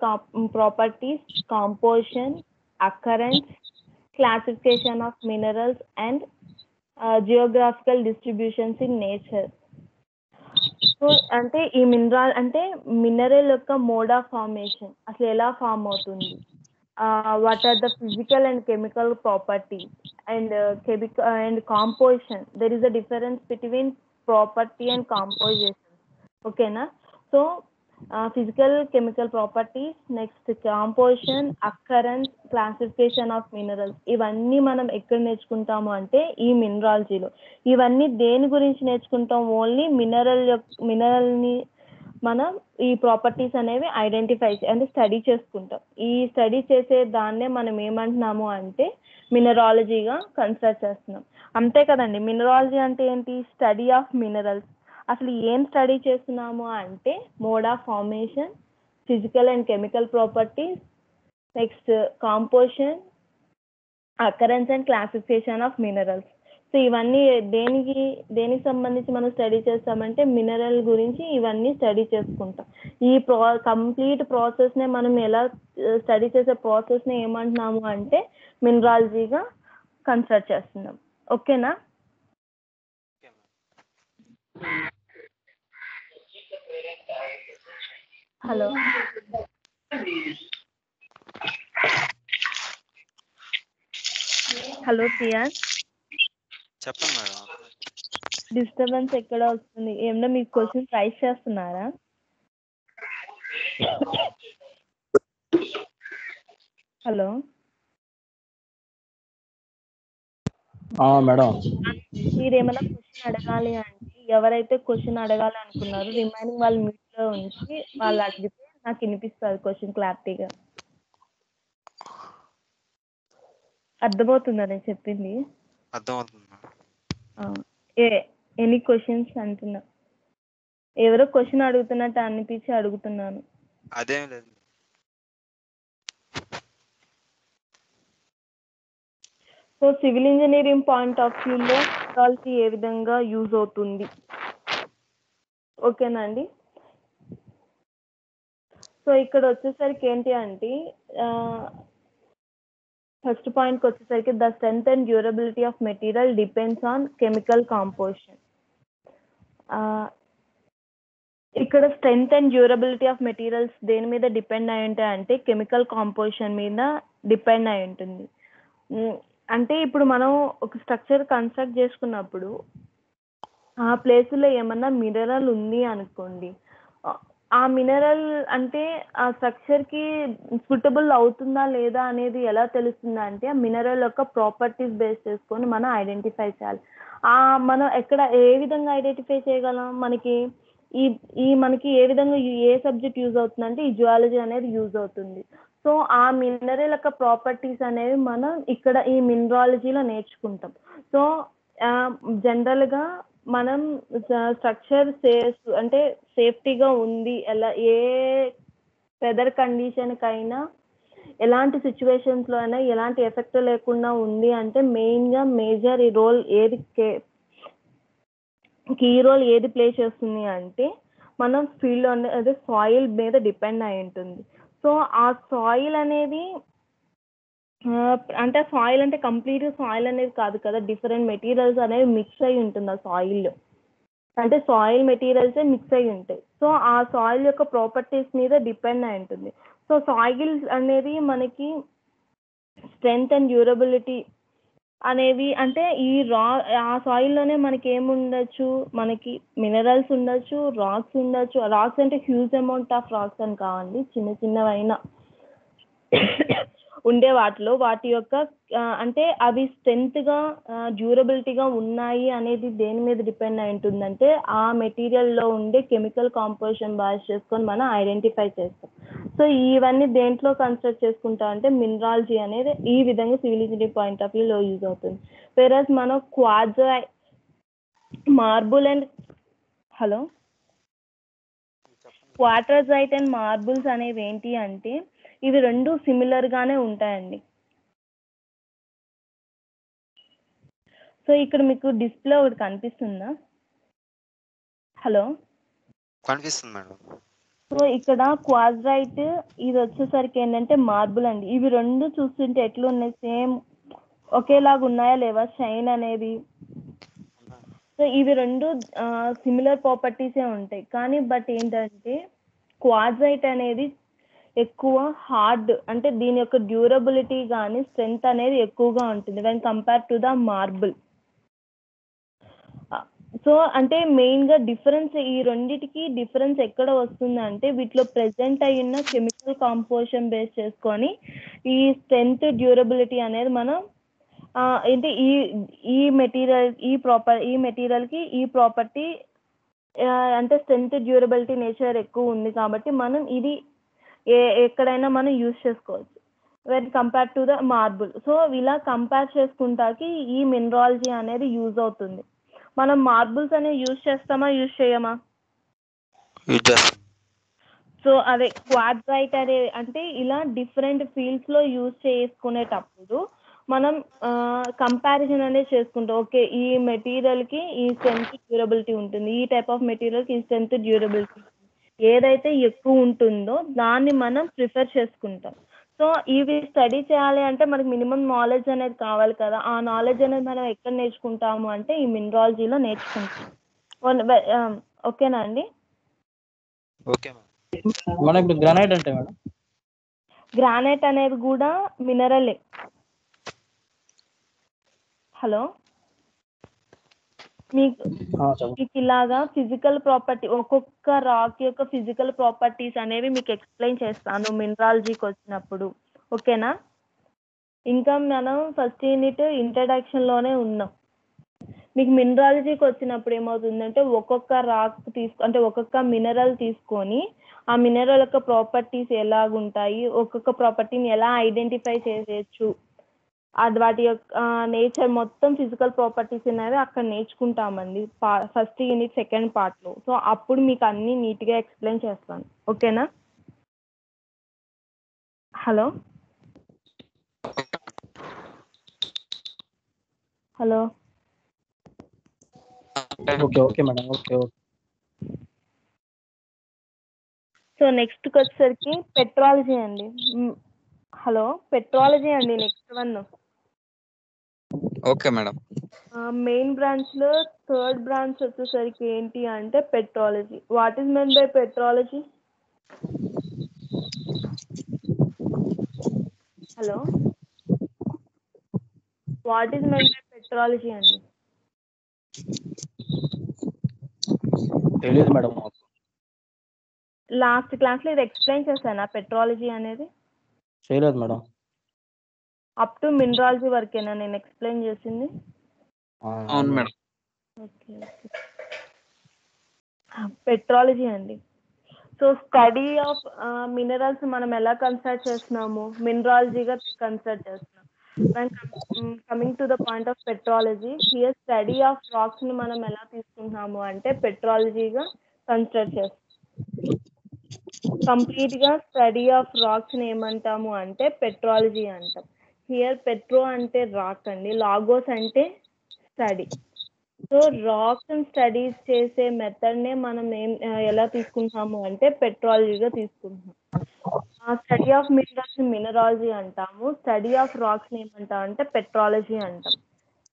S1: properties, composition, occurrence, classification of minerals and geographical distributions in nature. So అంటే ఈ మినరల్ అంటే మినరల్ యొక్క మోడ్ ఆఫ్ ఫార్మేషన్ అసలు ఎలా ఫామ్ అవుతుంది, what are the physical and chemical properties and composition. There is a difference between property and composition. ఓకేనా? So physical chemical properties, next composition, occurrence, classification of minerals. ఇవన్నీ మనం ఎక్కడ నేర్చుకుంటాము అంటే ఈ మినరాలజీలో. ఇవన్నీ దేని గురించి నేర్చుకుంటాం? ఓన్లీ మినరల్ని మనం ఈ ప్రాపర్టీస్ అనేవి ఐడెంటిఫై అంటే స్టడీ చేసుకుంటాం. ఈ స్టడీ చేసే దాన్నే మనం ఏమంటున్నాము అంటే మినరాలజీగా కన్సిడర్ చేస్తున్నాం. అంతే కదండి. మినరాలజీ అంటే ఏంటి? Study of minerals. అసలు ఏం స్టడీ చేస్తున్నాము అంటే mode of formation, physical and chemical properties, next composition, occurrence and classification of minerals. So ఇవన్నీ దేనికి సంబంధించి మనం స్టడీ చేస్తామంటే మినరల్ గురించి ఇవన్నీ స్టడీ చేసుకుంటాం. ఈ కంప్లీట్ ప్రాసెస్నే మనం ఎలా స్టడీ చేసే ప్రాసెస్ని ఏమంటున్నాము అంటే మినరాలజీగా కన్సిడర్ చేస్తున్నాం. ఓకేనా? హలో హలో సియాన్,
S4: చెప్పండి మేడం.
S1: డిస్టర్బెన్స్ ఎక్కడ వస్తుంది? ఏమన్నా మీకు క్వశ్చన్ రైస్ చేస్తున్నారా? Hello
S3: madam.
S1: మీరు ఏమైనా క్వశ్చన్ అడగాలి అంటే ఎవరైతే క్వశ్చన్ అడగాలి అనుకున్నారో రిమైనింగ్ వాళ్ళు మ్యూట్లో ఉంచి వాళ్ళు అడిగితే నాకు వినిపిస్తుంది క్వశ్చన్ క్లారిటీగా. అర్థమవుతుందా నేను చెప్పింది?
S4: అర్థమవుతుంది.
S1: ఎనీ క్వశ్చన్స్ అంటున్నా. ఎవరో క్వశ్చన్ అడుగుతున్నట్టు అనిపించి అడుగుతున్నాను.
S4: అదేం లేదు.
S1: So civil engineering point of వ్యూలో మినరాలజీ ఏ విధంగా యూజ్ అవుతుంది? ఓకేనా అండి? సో ఇక్కడ వచ్చేసరికి ఏంటి అంటే ఫస్ట్ పాయింట్కి వచ్చేసరికి the strength and durability of material depends on chemical composition. ఇక్కడ strength and durability of materials దేని మీద డిపెండ్ అయి ఉంటాయి అంటే కెమికల్ కాంపోజిషన్ మీద డిపెండ్ అయి ఉంటుంది. అంటే ఇప్పుడు మనం ఒక స్ట్రక్చర్ కన్స్ట్రక్ట్ చేసుకున్నప్పుడు ఆ ప్లేస్లో ఏమన్నా మినరల్ ఉంది అనుకోండి, ఆ మినరల్ అంటే ఆ స్ట్రక్చర్కి సూటబుల్ అవుతుందా లేదా అనేది ఎలా తెలుస్తుందా అంటే ఆ మినరల్ యొక్క ప్రాపర్టీస్ బేస్ చేసుకొని మనం ఐడెంటిఫై చేయాలి. మనం ఎక్కడ ఏ విధంగా ఐడెంటిఫై చేయగలం? మనకి ఏ విధంగా ఏ సబ్జెక్ట్ యూజ్ అవుతుందంటే ఈ జియాలజీ అనేది యూజ్ అవుతుంది. సో ఆ మినరల్ యొక్క ప్రాపర్టీస్ అనేవి మనం ఇక్కడ ఈ మినరాలజీలో నేర్చుకుంటాం. సో జనరల్గా మనం స్ట్రక్చర్ అంటే సేఫ్టీగా ఉంది, ఎలా ఏ వెదర్ కండిషన్కైనా ఎలాంటి సిచ్యువేషన్స్లో అయినా ఎలాంటి ఎఫెక్ట్ లేకుండా ఉంది అంటే మెయిన్గా మేజర్ ఈ రోల్ ఏది కీ రోల్ ఏది ప్లే చేస్తుంది అంటే మనం ఫీల్డ్ అదే సాయిల్ మీద డిపెండ్ అయి ఉంటుంది. సో ఆ సాయిల్ అనేది అంటే సాయిల్ అంటే కంప్లీట్ సాయిల్ అనేది కాదు కదా, డిఫరెంట్ మెటీరియల్స్ అనేవి మిక్స్ అయి ఉంటుంది ఆ సాయిల్లో. అంటే సాయిల్ మెటీరియల్సే మిక్స్ అయి ఉంటాయి. సో ఆ సాయిల్ యొక్క ప్రాపర్టీస్ మీద డిపెండ్ అయి ఉంటుంది. సో సాయిల్ అనేది మనకి స్ట్రెంగ్త్ అండ్ డ్యూరబిలిటీ అనేవి అంటే ఆ సాయిల్లోనే మనకి ఏముండొచ్చు, మనకి మినరల్స్ ఉండొచ్చు, రాక్స్ ఉండొచ్చు. రాక్స్ అంటే హ్యూజ్ అమౌంట్ ఆఫ్ రాక్స్ అని కావండి, చిన్న చిన్నవైనా ఉండే వాటి యొక్క అంటే అవి స్ట్రెంగ్త్గా డ్యూరబిలిటీగా ఉన్నాయి అనేది దేని మీద డిపెండ్ అయి ఉంటుందంటే ఆ మెటీరియల్లో ఉండే కెమికల్ కాంపోజిషన్ బేస్ చేసుకొని మనం ఐడెంటిఫై చేస్తాం. సో ఇవన్నీ దేంట్లో కన్స్ట్రక్ట్ చేసుకుంటాం అంటే మినరాలజీ అనేది ఈ విధంగా సివిల్ ఇంజనీరింగ్ పాయింట్ ఆఫ్ వ్యూలో యూజ్ అవుతుంది. వేరస్ మనం మార్బుల్ అండ్ క్వార్టర్జైట్ అండ్ మార్బుల్స్ అనేవి ఏంటి అంటే ఇవి రెండు సిమిలర్గానే ఉంటాయండి. సో ఇక్కడ మీకు డిస్ప్లే ఒకటి కనిపిస్తుందా?
S4: కనిపిస్తుంది మేడం.
S1: సో ఇక్కడ క్వార్టర్జైట్ ఇది వచ్చేసరికి ఏంటంటే మార్బుల్ అండి. ఇవి రెండు చూస్తుంటే ఎట్లా ఉన్నాయి, సేమ్ ఒకేలాగా ఉన్నాయా లేవా షైన్ అనేది? సో ఇవి రెండు సిమిలర్ ప్రాపర్టీసే ఉంటాయి. కానీ బట్ ఏంటంటే క్వార్టర్జైట్ అనేది ఎక్కువ హార్డ్, అంటే దీని యొక్క డ్యూరబిలిటీ కానీ స్ట్రెంగ్త్ అనేది ఎక్కువగా ఉంటుంది when compare to the marble. So అంటే మెయిన్గా డిఫరెన్స్ ఈ రెండిటికి డిఫరెన్స్ ఎక్కడ వస్తుంది అంటే వీటిలో ప్రెజెంట్ అయిన కెమికల్ కాంపోజిషన్ బేస్ చేసుకొని ఈ స్ట్రెంగ్త్ డ్యూరబిలిటీ అనేది మనం అంటే ఈ మెటీరియల్కి ఈ ప్రాపర్టీ అంటే స్ట్రెంగ్త్ డ్యూరబిలిటీ నేచర్ ఎక్కువ ఉంది కాబట్టి మనం ఇది ఎక్కడైనా మనం యూజ్ చేసుకోవచ్చు when compare to the marble. So ఇలా కంపేర్ చేసుకుంటాకి ఈ మినరాలజీ అనేది యూజ్ అవుతుంది. మనం మార్బుల్స్ అనేవి యూజ్ చేస్తామా యూజ్ చేయమా? సో అదే క్వార్టర్జైట్ అనే అంటే ఇలా డిఫరెంట్ ఫీల్డ్స్లో యూజ్ చేసుకునేటప్పుడు మనం కంపారిజన్ అనేది చేసుకుంటాం. ఓకే ఈ మెటీరియల్కి ఈ స్ట్రెంగ్త్ డ్యూరబిలిటీ ఉంటుంది, ఈ టైప్ ఆఫ్ మెటీరియల్కి ఈ స్ట్రెంగ్త్ డ్యూరబిలిటీ ఏదైతే ఎక్కువ ఉంటుందో దాన్ని మనం ప్రిఫర్ చేసుకుంటాం. సో ఇవి స్టడీ చేయాలి అంటే మనకి మినిమం నాలెడ్జ్ అనేది కావాలి కదా. ఆ నాలెడ్జ్ అనేది మనం ఎక్కడ నేర్చుకుంటాము అంటే ఈ మినరాలజీలో నేర్చుకుంటాం. ఓకేనా అండి?
S4: Okay
S3: madam. ఇప్పుడు గ్రానైట్ అంటే మేడం,
S1: గ్రానైట్ అనేది కూడా మినరలే. మీకు ఇలాగా ఫిజికల్ ప్రాపర్టీ ఒక్కొక్క రాక్ యొక్క ఫిజికల్ ప్రాపర్టీస్ అనేవి మీకు ఎక్స్ప్లెయిన్ చేస్తాను మినరాలజీకి వచ్చినప్పుడు. ఓకేనా? ఇంకా మనం ఫస్ట్ యూనిట్ ఇంట్రడక్షన్లోనే ఉన్నాం. మీకు మినరాలజీకి వచ్చినప్పుడు ఏమవుతుందంటే ఒక్కొక్క రాక్ అంటే ఒక్కొక్క మినరల్ తీసుకొని ఆ మినరల్ యొక్క ప్రాపర్టీస్ ఎలాగుంటాయి, ఒక్కొక్క ప్రాపర్టీని ఎలా ఐడెంటిఫై చేయొచ్చు, అది వాటి యొక్క నేచర్ మొత్తం ఫిజికల్ ప్రాపర్టీస్ అనేవి అక్కడ నేర్చుకుంటామండి ఫస్ట్ యూనిట్ సెకండ్ పార్ట్లో. సో అప్పుడు మీకు అన్నీ నీట్గా ఎక్స్ప్లెయిన్ చేస్తాను. ఓకేనా?
S3: Okay madam. ఓకే.
S1: సో నెక్స్ట్కి వచ్చేసరికి పెట్రాలజీ అండి. పెట్రాలజీ అండి next one.
S2: Okay madam.
S1: Main బ్రాంచ్లో థర్డ్ బ్రాంచ్ వచ్చేసరికి ఏంటి అంటే petrology. What is meant by petrology? What is meant by petrology అండి?
S3: తెలియదు మేడం.
S1: లాస్ట్ క్లాస్లో ఇది ఎక్స్ప్లెయిన్ చేశానా పెట్రాలజీ అనేది?
S3: చేయలేదు మేడం.
S1: అప్ టు మినరాలజీ వరకేనా నేను ఎక్స్ప్లెయిన్ చేసింది?
S2: అవును మేడం.
S1: ఓకే. పెట్రాలజీ అండి. సో స్టడీ ఆఫ్ మినరల్స్ మనం ఎలా కన్సిడర్ చేస్తున్నాము, మినరాలజీగా కన్సిడర్ చేస్తున్నాం. Coming to the point of petrology, here study of రాక్స్ని మనం ఎలా తీసుకుంటున్నాము అంటే పెట్రాలజీగా కన్సిడర్ చేస్తాం. కంప్లీట్ గా స్టడీ ఆఫ్ రాక్స్ ని ఏమంటాము అంటే పెట్రాలజీ అంటాం. హియర్ పెట్రో అంటే రాక్ అండి, లాగోస్ అంటే స్టడీ. సో రాక్స్ స్టడీస్ చేసే మెథడ్ నే మనం ఎలా తీసుకుంటాము అంటే పెట్రాలజీగా తీసుకుంటాం. స్టడీ ఆఫ్ మినరల్స్ మినరాలజీ అంటాము, స్టడీ ఆఫ్ రాక్స్ ఏమంటాం అంటే పెట్రాలజీ అంటాం.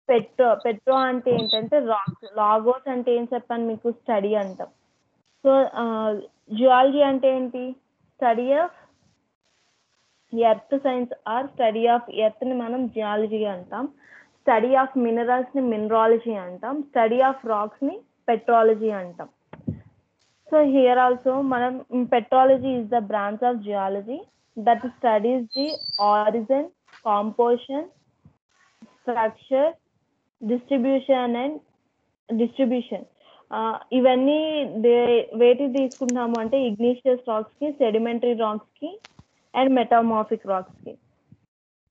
S1: పెట్రో అంటే ఏంటంటే రాక్స్, లాగోస్ అంటే ఏం చెప్పాను మీకు, స్టడీ అంటాం. సో జియాలజీ అంటే ఏంటి, study of earth science or study of earth ని మనం జియాలజీ అంటాం. స్టడీ ఆఫ్ మినరల్స్ ని మినరాలజీ అంటాం. స్టడీ ఆఫ్ రాక్స్ ని పెట్రాలజీ అంటాం. సో హియర్ ఆల్సో మనం petrology is the branch of geology that studies the origin, composition, structure, distribution ఇవన్నీ వేటి తీసుకుంటాము అంటే ఇగ్నీషియస్ రాక్స్ కి, సెడిమెంటరీ రాక్స్ కి అండ్ మెటామార్ఫిక్ రాక్స్ కి.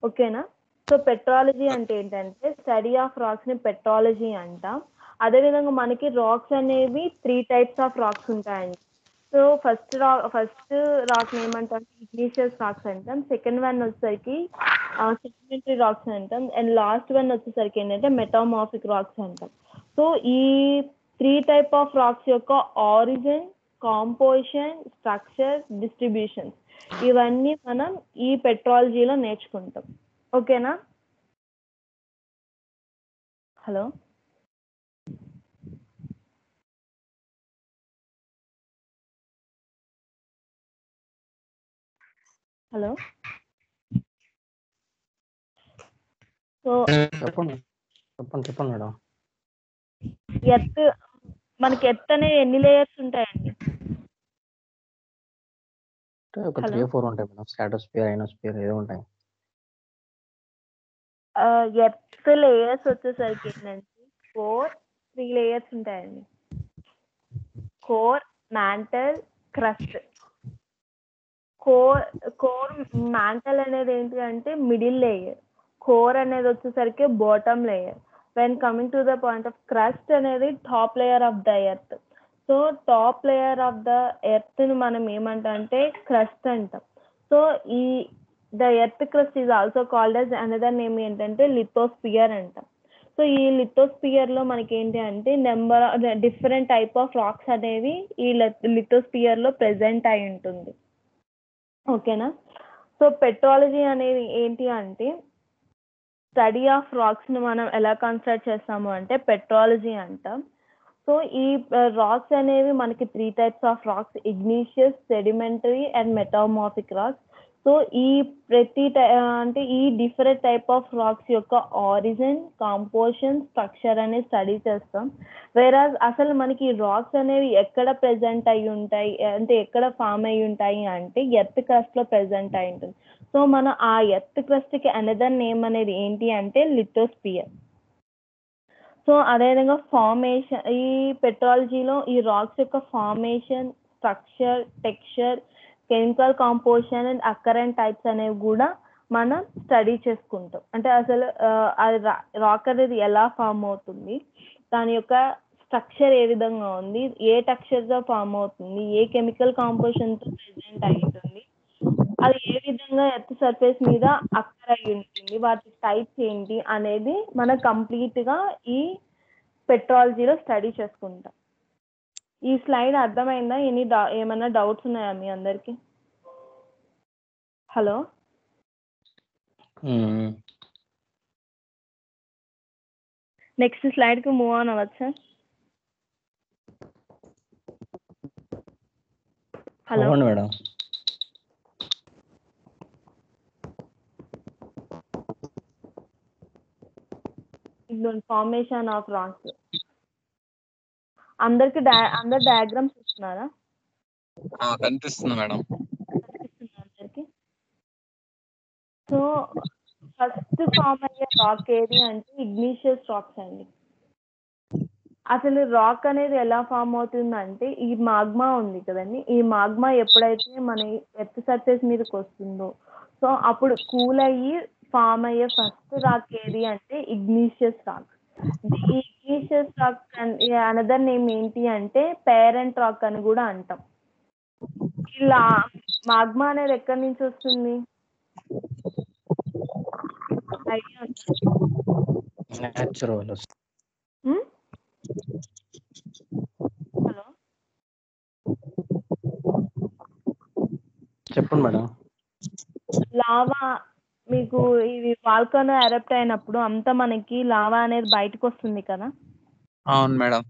S1: ఓకేనా? సో పెట్రాలజీ అంటే ఏంటంటే స్టడీ ఆఫ్ రాక్స్ ని పెట్రాలజీ అంటాం. అదేవిధంగా మనకి రాక్స్ అనేవి 3 టైప్స్ ఆఫ్ రాక్స్ ఉంటాయండి. సో ఫస్ట్ రాక్ ఏమంటాం, ఇగ్నీషియస్ రాక్స్ అంటాం. సెకండ్ వన్ వచ్చేసరికి సెడిమెంటరీ రాక్స్ అంటాం. అండ్ లాస్ట్ వన్ వచ్చేసరికి ఏంటంటే మెటామార్ఫిక్ రాక్స్ అంటాం. సో ఈ 3 టైప్ ఆఫ్ రాక్స్ యొక్క ఆరిజిన్, కాంపోజిషన్, స్ట్రక్చర్, డిస్ట్రిబ్యూషన్స్ ఇవన్నీ మనం ఈ పెట్రాలజీలో నేర్చుకుంటాం. ఓకేనా? హలో హలో సో
S3: చెప్పండి మేడం.
S1: ఎర్త్ మనకి ఎర్త్ అనే ఎన్ని లేయర్స్ ఉంటాయండి?
S3: ఒక 3-4 ఉంటాయి మేడం. స్ట్రాటోస్ఫియర్, అయోనోస్ఫియర్ ఏదో ఉంటాయి.
S1: ఎర్త్ లేయర్స్ వచ్చేసరికి ఏంటంటే 3 లేయర్స్ ఉంటాయండి. Core, mantle, crust. Core mantle అనేది ఏంటి అంటే మిడిల్ లేయర్. కోర్ అనేది వచ్చేసరికి bottom layer. When coming to the point of crust అనేది top layer of the earth. So top layer of the earth ని మనం ఏమంటాం అంటే క్రస్ట్ అంటాం. సో ఈ the earth crust is also called as another name ఏంటంటే lithosphere అంటాం. So ఈ లిథోస్పియర్ లో మనకి ఏంటి అంటే డిఫరెంట్ టైప్ ఆఫ్ రాక్స్ అనేవి ఈ లిథోస్పియర్ లో ప్రెసెంట్ అయి ఉంటుంది. ఓకేనా? సో పెట్రాలజీ అనేది ఏంటి అంటే స్టడీ ఆఫ్ రాక్స్ ని మనం ఎలా కన్సిడర్ చేస్తాము అంటే పెట్రాలజీ అంటాం. సో ఈ రాక్స్ అనేవి మనకి 3 types of rocks, Ignatius, sedimentary and metamorphic racks. So ఈ అంటే ఈ డిఫరెంట్ టైప్ ఆఫ్ రాక్స్ యొక్క ఆరిజిన్, కాంపోజిషన్, స్ట్రక్చర్ అనేది స్టడీ చేస్తాం. వేరాజ్ అసలు మనకి రాక్స్ అనేవి ఎక్కడ ప్రెసెంట్ అయి ఉంటాయి అంటే ఎక్కడ ఫామ్ అయి ఉంటాయి అంటే ఎర్త్ క్రస్ట్ లో ప్రెసెంట్ అయి ఉంటుంది. సో మనం ఆ ఎర్త్ క్రస్ట్ కి అనదర్ నేమ్ అనేది ఏంటి అంటే లిథోస్పియర్. సో అదేవిధంగా ఫార్మేషన్, ఈ పెట్రాలజీలో ఈ రాక్స్ యొక్క formation, structure, texture, chemical composition and occurrence types అనేవి కూడా మనం స్టడీ చేసుకుంటాం. అంటే అసలు రాక్ అనేది ఎలా ఫామ్ అవుతుంది, దాని యొక్క స్ట్రక్చర్ ఏ విధంగా ఉంది, ఏ టెక్స్చర్ తో ఫామ్ అవుతుంది, ఏ కెమికల్ కాంపోజిషన్ తో ప్రెసెంట్ అయి ఉంటుంది, అది ఏ విధంగా ఎర్త్ సర్ఫేస్ మీద అక్కర్ అయి ఉంటుంది, వాటి టైప్స్ ఏంటి అనేది మనం కంప్లీట్ గా ఈ పెట్రాలజీలో స్టడీ చేసుకుంటాం. ఈ స్లైడ్ అర్థమైందా? ఏమైనా డౌట్స్ ఉన్నాయా మీ అందరికి? హలో నెక్స్ట్ స్లైడ్ కి మూవ్ ఆన్ అవ్వచ్చా? Hello
S3: madam.
S1: Formation of rocks అందరు డయాగ్రామ్స్ ఇస్తున్నారా?
S2: కనిపిస్తుంది మేడం.
S1: అందరికి. సో ఫస్ట్ ఫామ్ అయ్యే రాక్ ఏది అంటే ఇగ్నీషియస్ రాక్స్ అండి. అసలు రాక్ అనేది ఎలా ఫామ్ అవుతుందంటే ఈ మాగ్మా ఉంది కదండి, ఈ మాగ్మా ఎప్పుడైతే మన ఎర్త్ సర్ఫేస్ మీదకి వస్తుందో సో అప్పుడు కూల్ అయ్యి ఫామ్ అయ్యే ఫస్ట్ రాక్ ఏది అంటే ఇగ్నీషియస్ రాక్. ఈ ఇగ్నీషియస్ రాక్ అనదర్ నేమ్ ఏంటి అంటే పేరెంట్ రాక్ అని కూడా అంటాం. ఇలా మాగ్మా అనేది ఎక్కడి నుంచి వస్తుంది? ఐడియా ఉందా?
S3: న్యాచురల్.
S1: హలో,
S3: చెప్పండి మేడం.
S1: లావా మీకు ఇది వాల్కనో ఎరప్ట్ అయినప్పుడు అంతా మనకి లావా అనేది బయటకు వస్తుంది కదా,
S2: అవును మేడం.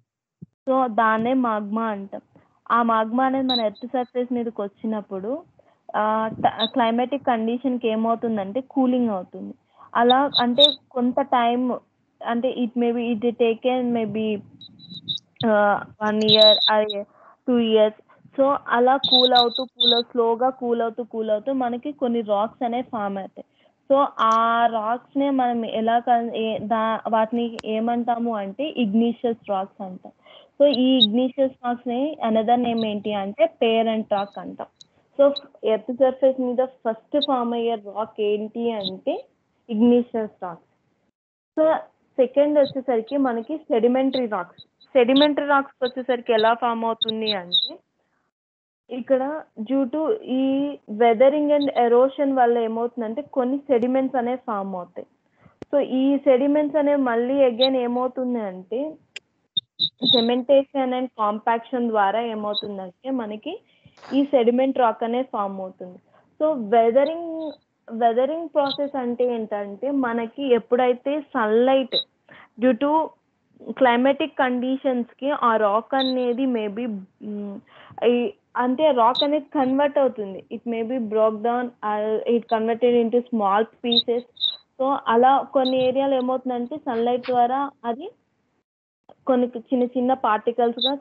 S1: సో దాన్నే మాగ్మా అంటాం. ఆ మాగ్మా అనేది మన ఎర్త్ సర్ఫేస్ మీదకి వచ్చినప్పుడు క్లైమాటిక్ కండిషన్కి ఏమవుతుందంటే కూలింగ్ అవుతుంది. అలా అంటే కొంత టైం, అంటే it taken maybe 1 year 2 years. So అలా స్లోగా కూల్ అవుతూ మనకి కొన్ని రాక్స్ అనేవి ఫామ్ అవుతాయి. సో ఆ రాక్స్ నే మనం ఎలా వాటిని ఏమంటాము అంటే ఇగ్నిషియస్ రాక్స్ అంటాం. సో ఈ ఇగ్నిషియస్ రాక్స్ ని అనదర్ నేమ్ ఏంటి అంటే పేరెంట్ రాక్ అంటాం. సో ఎర్త్ సర్ఫేస్ మీద ఫస్ట్ ఫామ్ అయ్యే రాక్ ఏంటి అంటే ఇగ్నిషియస్ రాక్స్. సో సెకండ్ వచ్చేసరికి మనకి సెడిమెంటరీ రాక్స్. సెడిమెంటరీ రాక్స్ వచ్చేసరికి ఎలా ఫామ్ అవుతుంది అంటే ఇక్కడ డ్యూ టు ఈ వెదరింగ్ అండ్ ఎరోషన్ వల్ల ఏమవుతుందంటే కొన్ని సెడిమెంట్స్ అనేవి ఫామ్ అవుతాయి. సో ఈ సెడిమెంట్స్ అనేవి మళ్ళీ అగైన్ ఏమవుతుంది అంటే సెమెంటేషన్ అండ్ కాంపాక్షన్ ద్వారా ఏమవుతుందంటే మనకి ఈ సెడిమెంట్ రాక్ అనేది ఫామ్ అవుతుంది. సో వెదరింగ్ ప్రాసెస్ అంటే ఏంటంటే మనకి ఎప్పుడైతే సన్లైట్ డ్యూ టు క్లైమాటిక్ కండిషన్స్కి ఆ రాక్ అనేది మేబీ అంటే రాక్ అనేది కన్వర్ట్ అవుతుంది. It maybe broke down, it converted into small pieces. So అలా కొన్ని ఏరియాలో ఏమవుతుందంటే సన్లైట్ ద్వారా అది కొన్ని చిన్న చిన్న పార్టికల్స్గా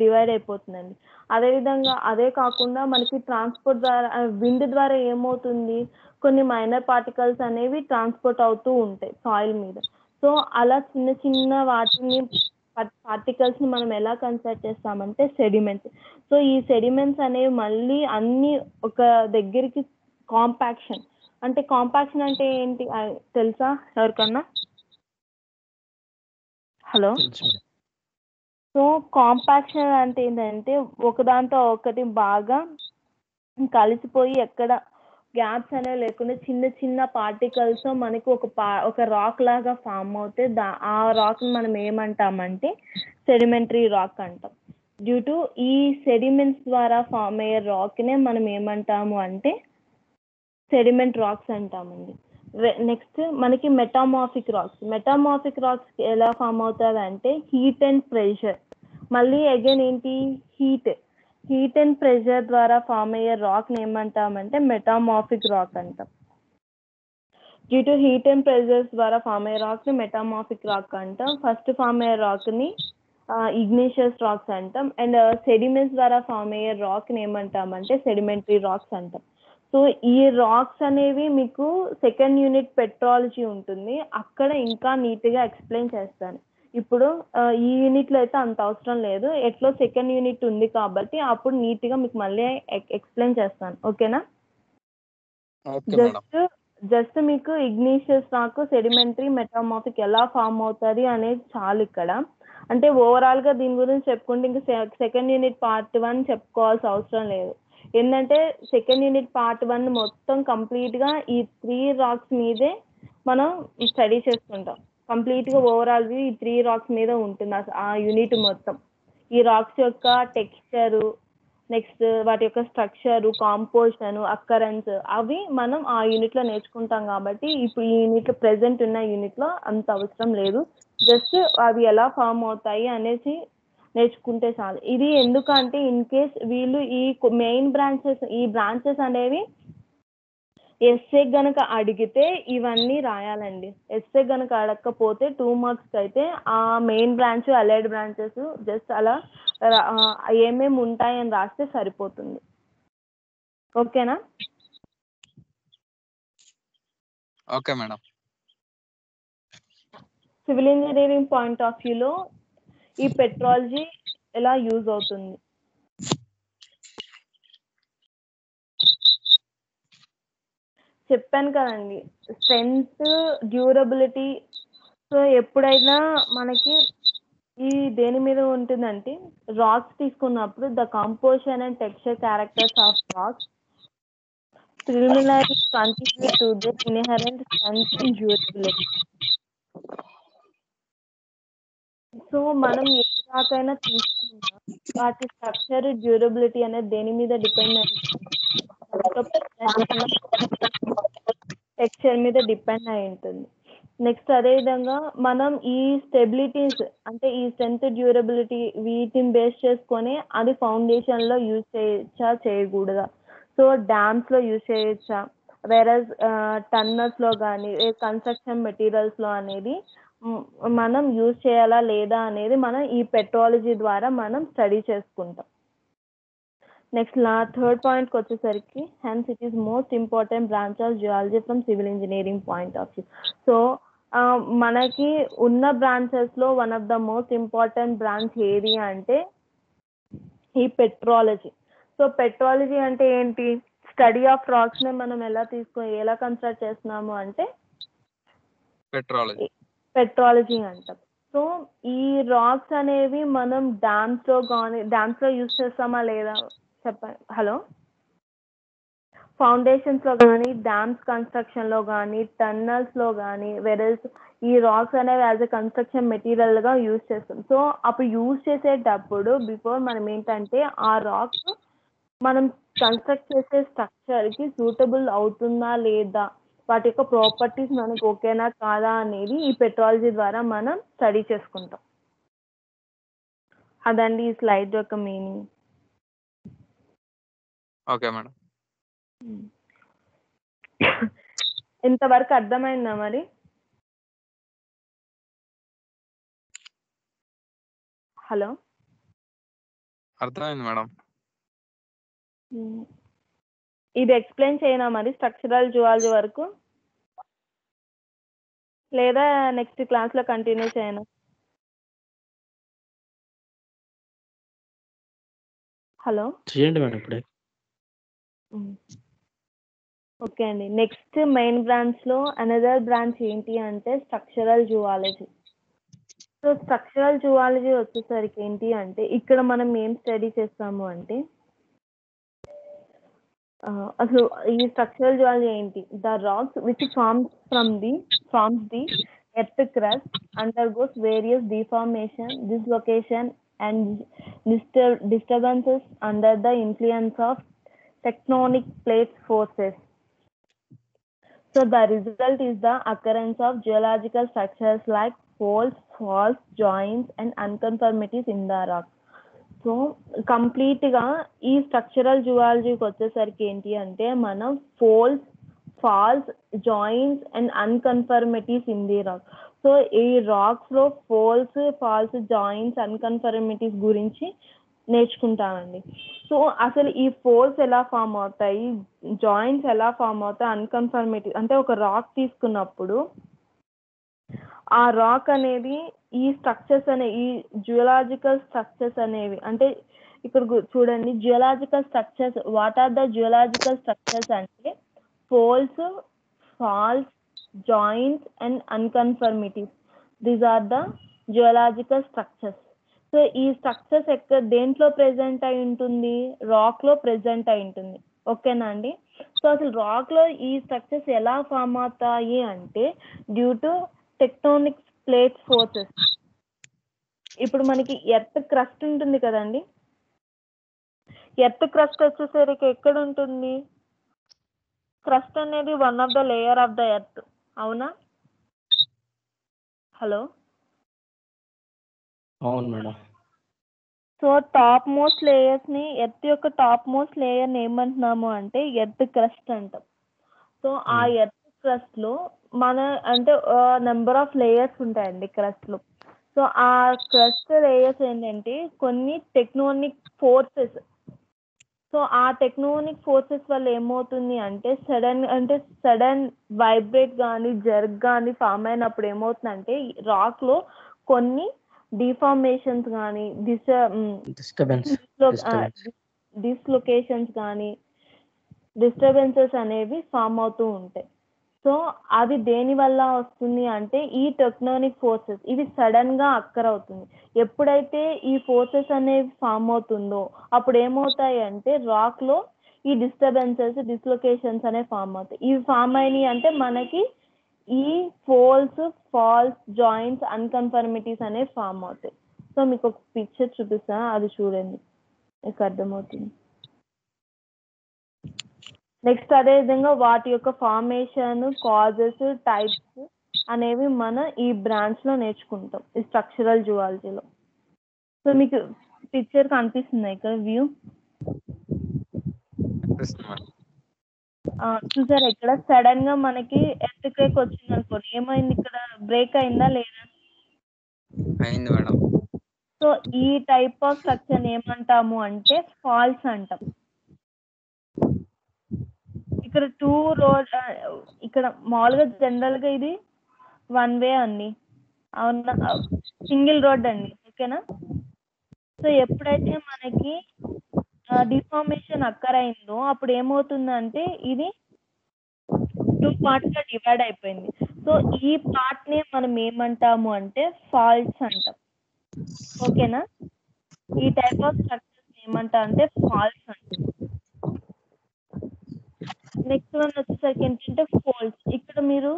S1: డివైడ్ అయిపోతుందండి. అదేవిధంగా అదే కాకుండా మనకి ట్రాన్స్పోర్ట్ ద్వారా విండ్ ద్వారా ఏమవుతుంది, కొన్ని మైనర్ పార్టికల్స్ అనేవి ట్రాన్స్పోర్ట్ అవుతూ ఉంటాయి సాయిల్ మీద. సో అలా చిన్న చిన్న వాటిని పార్టికల్స్ని మనం ఎలా కన్సిడర్ చేస్తామంటే సెడిమెంట్స్. సో ఈ సెడిమెంట్స్ అనేవి మళ్ళీ అన్ని ఒక దగ్గరికి కాంపాక్షన్ అంటే ఏంటి తెలుసా ఎవరికన్నా? హలో.
S3: తెలుసు మేడం.
S1: సో కాంపాక్షన్ అంటే ఏంటంటే ఒకదాంతో ఒకటి బాగా కలిసిపోయి ఎక్కడ గ్యాప్స్ అనేవి లేకుండా చిన్న చిన్న పార్టికల్స్ మనకి ఒక రాక్ లాగా ఫామ్ అవుతే ఆ రాక్ని మనం ఏమంటామంటే సెడిమెంటరీ రాక్ అంటాం. డ్యూ టు ఈ సెడిమెంట్స్ ద్వారా ఫామ్ అయ్యే రాక్నే మనం ఏమంటాము అంటే సెడిమెంట్ రాక్స్ అంటామండి. నెక్స్ట్ మనకి మెటామార్ఫిక్ రాక్స్ ఎలా ఫామ్ అవుతుంది అంటే హీట్ అండ్ ప్రెషర్. మళ్ళీ అగైన్ ఏంటి హీట్ అండ్ ప్రెషర్ ద్వారా ఫామ్ అయ్యే రాక్ని ఏమంటామంటే మెటామార్ఫిక్ రాక్ అంటాం. Due to heat and pressures ద్వారా ఫామ్ అయ్యే రాక్ని మెటామార్ఫిక్ రాక్ అంటాం. ఫస్ట్ ఫామ్ అయ్యే రాక్ని ఇగ్నిషియస్ రాక్స్ అంటాం. అండ్ సెడిమెంట్స్ ద్వారా ఫామ్ అయ్యే రాక్ని ఏమంటామంటే సెడిమెంటరీ రాక్స్ అంటాం. సో ఈ రాక్స్ అనేవి మీకు సెకండ్ యూనిట్ పెట్రాలజీ ఉంటుంది, అక్కడ ఇంకా నీట్గా ఎక్స్ప్లెయిన్ చేస్తాను. ఇప్పుడు ఈ యూనిట్లో అయితే అంత అవసరం లేదు, ఎట్లో సెకండ్ యూనిట్ ఉంది కాబట్టి అప్పుడు నీట్గా మీకు మళ్ళీ ఎక్స్ప్లెయిన్ చేస్తాను. ఓకేనా?
S2: Okay madam.
S1: జస్ట్ మీకు ఇగ్నిషియస్ రాక్, సెడిమెంటరీ, మెటామార్ఫిక్ ఎలా ఫామ్ అవుతుంది అనేది చాలు ఇక్కడ. అంటే ఓవరాల్గా దీని గురించి చెప్పుకుంటే ఇంకా సెకండ్ యూనిట్ పార్ట్ 1 చెప్పుకోవాల్సిన అవసరం లేదు. ఏంటంటే సెకండ్ యూనిట్ పార్ట్ 1 మొత్తం కంప్లీట్గా ఈ 3 రాక్స్ మీదే మనం స్టడీ చేసుకుంటాం. కంప్లీట్గా ఓవరాల్ వ్యూ ఈ 3 రాక్స్ మీద ఉంటుంది ఆ యూనిట్ మొత్తం. ఈ రాక్స్ యొక్క టెక్స్చరు, నెక్స్ట్ వాటి యొక్క స్ట్రక్చరు, కాంపోజిషన్, అక్కరెన్స్ అవి మనం ఆ యూనిట్లో నేర్చుకుంటాం. కాబట్టి ఇప్పుడు ఈ యూనిట్లో ప్రెసెంట్ ఉన్న యూనిట్లో అంత అవసరం లేదు, జస్ట్ అవి ఎలా ఫామ్ అవుతాయి అనేసి నేర్చుకుంటే చాలు. ఇది ఎందుకంటే ఇన్ కేస్ వీళ్ళు ఈ మెయిన్ బ్రాంచెస్ అనేవి ఎస్ఏ గనక అడిగితే ఇవన్నీ రాయాలండి. ఎస్ఏ గనక అడగకపోతే 2 మార్క్స్కి అయితే ఆ main branch, allied branches just అలా ఏమేమి ఉంటాయని రాస్తే సరిపోతుంది. ఓకేనా?
S2: Okay madam.
S1: Civil engineering point of వ్యూలో ఈ పెట్రాలజీ ఎలా యూజ్ అవుతుంది? చెప్పాను కదండి, స్ట్రెంగ్త్, డ్యూరబిలిటీ. సో ఎప్పుడైనా మనకి ఈ దేని మీద ఉంటుందంటే రాక్స్ తీసుకున్నప్పుడు the composition and texture characters of rocks preliminary contribute to the inherent strength and durability. So మనం ఏ రాకైనా తీసుకున్నా వాటి స్ట్రక్చర్ డ్యూరబిలిటీ అనేది దేని మీద డిపెండ్ అయి టెక్స్చర్ మీద డిపెండ్ అయి ఉంటుంది. నెక్స్ట్ అదేవిధంగా మనం ఈ స్టెబిలిటీస్ అంటే ఈ స్ట్రెంత్ డ్యూరబిలిటీ వీటిని బేస్ చేసుకొని అది ఫౌండేషన్ లో యూజ్ చేయొచ్చా చేయకూడదా, సో డ్యామ్స్ లో యూజ్ చేయొచ్చా, వేరస్ టన్నర్స్ లో కానీ కన్స్ట్రక్షన్ మెటీరియల్స్ లో అనేది మనం యూజ్ చేయాలా లేదా అనేది మనం ఈ పెట్రాలజీ ద్వారా మనం స్టడీ చేసుకుంటాం. నెక్స్ట్ థర్డ్ పాయింట్కి వచ్చేసరికి hence it is most important branch of geology from civil engineering point of view. So మనకి ఉన్న బ్రాంచెస్ లో one of the most important branch ఏది అంటే ఈ పెట్రాలజీ. సో పెట్రాలజీ అంటే ఏంటి, స్టడీ ఆఫ్ రాక్స్ ని మనం ఎలా కన్స్ట్రక్ట్ చేస్తున్నాము అంటే పెట్రాలజీ అంటాం. సో ఈ రాక్స్ అనేవి మనం డ్యామ్స్ లో యూజ్ చేస్తామా లేదా చెప్పండి. హలో, ఫౌండేషన్స్ లో కానీ డ్యామ్స్ కన్స్ట్రక్షన్ లో కానీ టన్నల్స్ లో కానీ వెరల్స్ ఈ రాక్స్ అనేవి యాజ్ ఎ కన్స్ట్రక్షన్ మెటీరియల్ గా యూజ్ చేస్తాం. సో అప్పుడు యూజ్ చేసేటప్పుడు బిఫోర్ మనం ఏంటంటే ఆ రాక్స్ మనం కన్స్ట్రక్ట్ చేసే స్ట్రక్చర్ కి సూటబుల్ అవుతుందా లేదా, వాటి యొక్క ప్రాపర్టీస్ మనకు ఓకేనా కాదా అనేది ఈ పెట్రాలజీ ద్వారా మనం స్టడీ చేసుకుంటాం. అదండి ఈ స్లైడ్ యొక్క మీనింగ్.
S2: Okay madam.
S1: ఇంతవరకు అర్థమైందా మరి? హలో,
S2: అర్థమైంది మేడం.
S1: ఇది ఎక్స్ప్లెయిన్ చేయనా మరి స్ట్రక్చరల్ జువాలజీ వరకు, లేదా నెక్స్ట్ క్లాస్ లో కంటిన్యూ చేయనా? హలో,
S3: చేయండి మేడం ఇప్పుడే.
S1: ఓకే అండి. నెక్స్ట్ మెయిన్ బ్రాంచ్ లో అనదర్ బ్రాంచ్ ఏంటి అంటే structural zoology. So structural zoology వచ్చేసరికి ఏంటి అంటే ఇక్కడ మనం ఏం స్టడీ చేస్తాము అంటే అసలు ఈ స్ట్రక్చరల్ జువాలజీ ఏంటి, the rocks which forms the earth crust undergoes various deformation, dislocation and disturbances under the influence of tectonic plate forces. So the result is the occurrence of geological structures like folds, faults, joints and unconformities in the rock. So complete గా ఈ structural జువాలజీకి వచ్చేసరికి ఏంటి అంటే మనం folds, faults, joints and unconformities in the rock. So ఈ rocks లో folds, faults, joints, unconformities గురించి నేర్చుకుంటామండి. సో అసలు ఈ ఫోల్స్ ఎలా ఫామ్ అవుతాయి, జాయింట్స్ ఎలా ఫామ్ అవుతాయి, అన్కన్ఫర్మిటీ అంటే ఒక రాక్ తీసుకున్నప్పుడు ఆ రాక్ అనేది ఈ స్ట్రక్చర్స్ ఈ జియోలాజికల్ స్ట్రక్చర్స్ అనేవి అంటే ఇక్కడ చూడండి geological structures. What are the geological structures అంటే folds, faults, joints and unconformities. These are the geological structures. So ఈ స్ట్రక్చర్స్ దేంట్లో ప్రెసెంట్ అయి ఉంటుంది, రాక్ లో ప్రెసెంట్ అయి ఉంటుంది. ఓకేనా అండి? సో అసలు రాక్ లో ఈ స్ట్రక్చర్స్ ఎలా ఫామ్ అవుతాయి అంటే due to tectonic plate forces. ఇప్పుడు మనకి ఎర్త్ క్రస్ట్ ఉంటుంది కదండి, ఎర్త్ క్రస్ట్ వచ్చేసరికి ఎక్కడ ఉంటుంది, క్రస్ట్ అనేది one of the layer of the earth, అవునా? హలో,
S3: అవును madam.
S1: So top most layers ని, ఎర్త్ యొక్క టాప్ మోస్ట్ లేయర్ ని ఏమంటున్నాము అంటే ఎర్త్ క్రస్ట్ అంటాం. సో ఆ ఎర్త్ క్రస్ట్ లో మన అంటే నెంబర్ ఆఫ్ లేయర్స్ ఉంటాయండి క్రస్ట్ లో. సో ఆ క్రస్ట్ లేయర్స్ ఏంటంటే కొన్ని టెక్టోనిక్ ఫోర్సెస్. సో ఆ టెక్టోనిక్ ఫోర్సెస్ వల్ల ఏమవుతుంది అంటే సడన్ వైబ్రేట్ కానీ జర్గ్ కానీ ఫామ్ అయినప్పుడు ఏమవుతుందంటే రాక్ లో కొన్ని డిఫార్మేషన్స్ కానీ డిస్లొకేషన్స్ కానీ డిస్టర్బెన్సెస్ అనేవి ఫామ్ అవుతూ ఉంటాయి. సో అది దేని వల్ల వస్తుంది అంటే ఈ టెక్టోనిక్ ఫోర్సెస్ ఇవి సడన్ గా అక్కర్ అవుతుంది. ఎప్పుడైతే ఈ ఫోర్సెస్ అనేవి ఫామ్ అవుతుందో అప్పుడు ఏమవుతాయి అంటే రాక్ లో ఈ డిస్టర్బెన్సెస్ డిస్లొకేషన్స్ అనేవి ఫామ్ అవుతాయి. ఇవి ఫామ్ అయినాయి అంటే మనకి ఈ ఫాల్స్ జాయింట్స్ అన్కన్ఫర్మిటీస్ అనేవి ఫామ్ అవుతాయి. సో మీకు ఒక పిక్చర్ చూపిస్తాను, అది చూడండి, మీకు అర్థమవుతుంది. నెక్స్ట్ అదే విధంగా వాటి యొక్క ఫార్మేషన్, కాజెస్, టైప్స్ అనేవి మన ఈ బ్రాంచ్ లో నేర్చుకుంటాం ఈ స్ట్రక్చరల్ జువాలజీలో. సో మీకు పిక్చర్ కనిపిస్తుంది ఇక్కడ వ్యూ చూసారా? ఇక్కడ సడన్ గా మనకి ఎర్త్ క్వేక్ వచ్చింది అనుకోండి, ఏమైంది ఇక్కడ? బ్రేక్ అయిందా లేదా?
S2: అయింది మేడం.
S1: సో ఈ టైప్ ఆఫ్ స్ట్రక్చర్ ఏమంటాము అంటే ఫాల్స్ అంటాం. ఇక్కడ ఇక్కడ మామూలుగా జనరల్ గా ఇది 1 వే అండి, అవునా? సింగిల్ రోడ్ అండి, ఓకేనా? సో ఎప్పుడైతే మనకి డిఫార్మేషన్ అక్కర్ అయిందో అప్పుడు ఏమవుతుందంటే ఇది 2 parts గా డివైడ్ అయిపోయింది. సో ఈ పార్ట్ ని మనం ఏమంటాము అంటే ఫాల్ట్స్ అంటాం, ఓకేనా? ఈ టైప్ ఆఫ్ స్ట్రక్చర్స్ ఏమంటా అంటే ఫాల్ట్స్ అంటాం. నెక్స్ట్ వన్ వచ్చేసరికి ఏంటంటే ఫోల్డ్స్. ఇక్కడ మీరు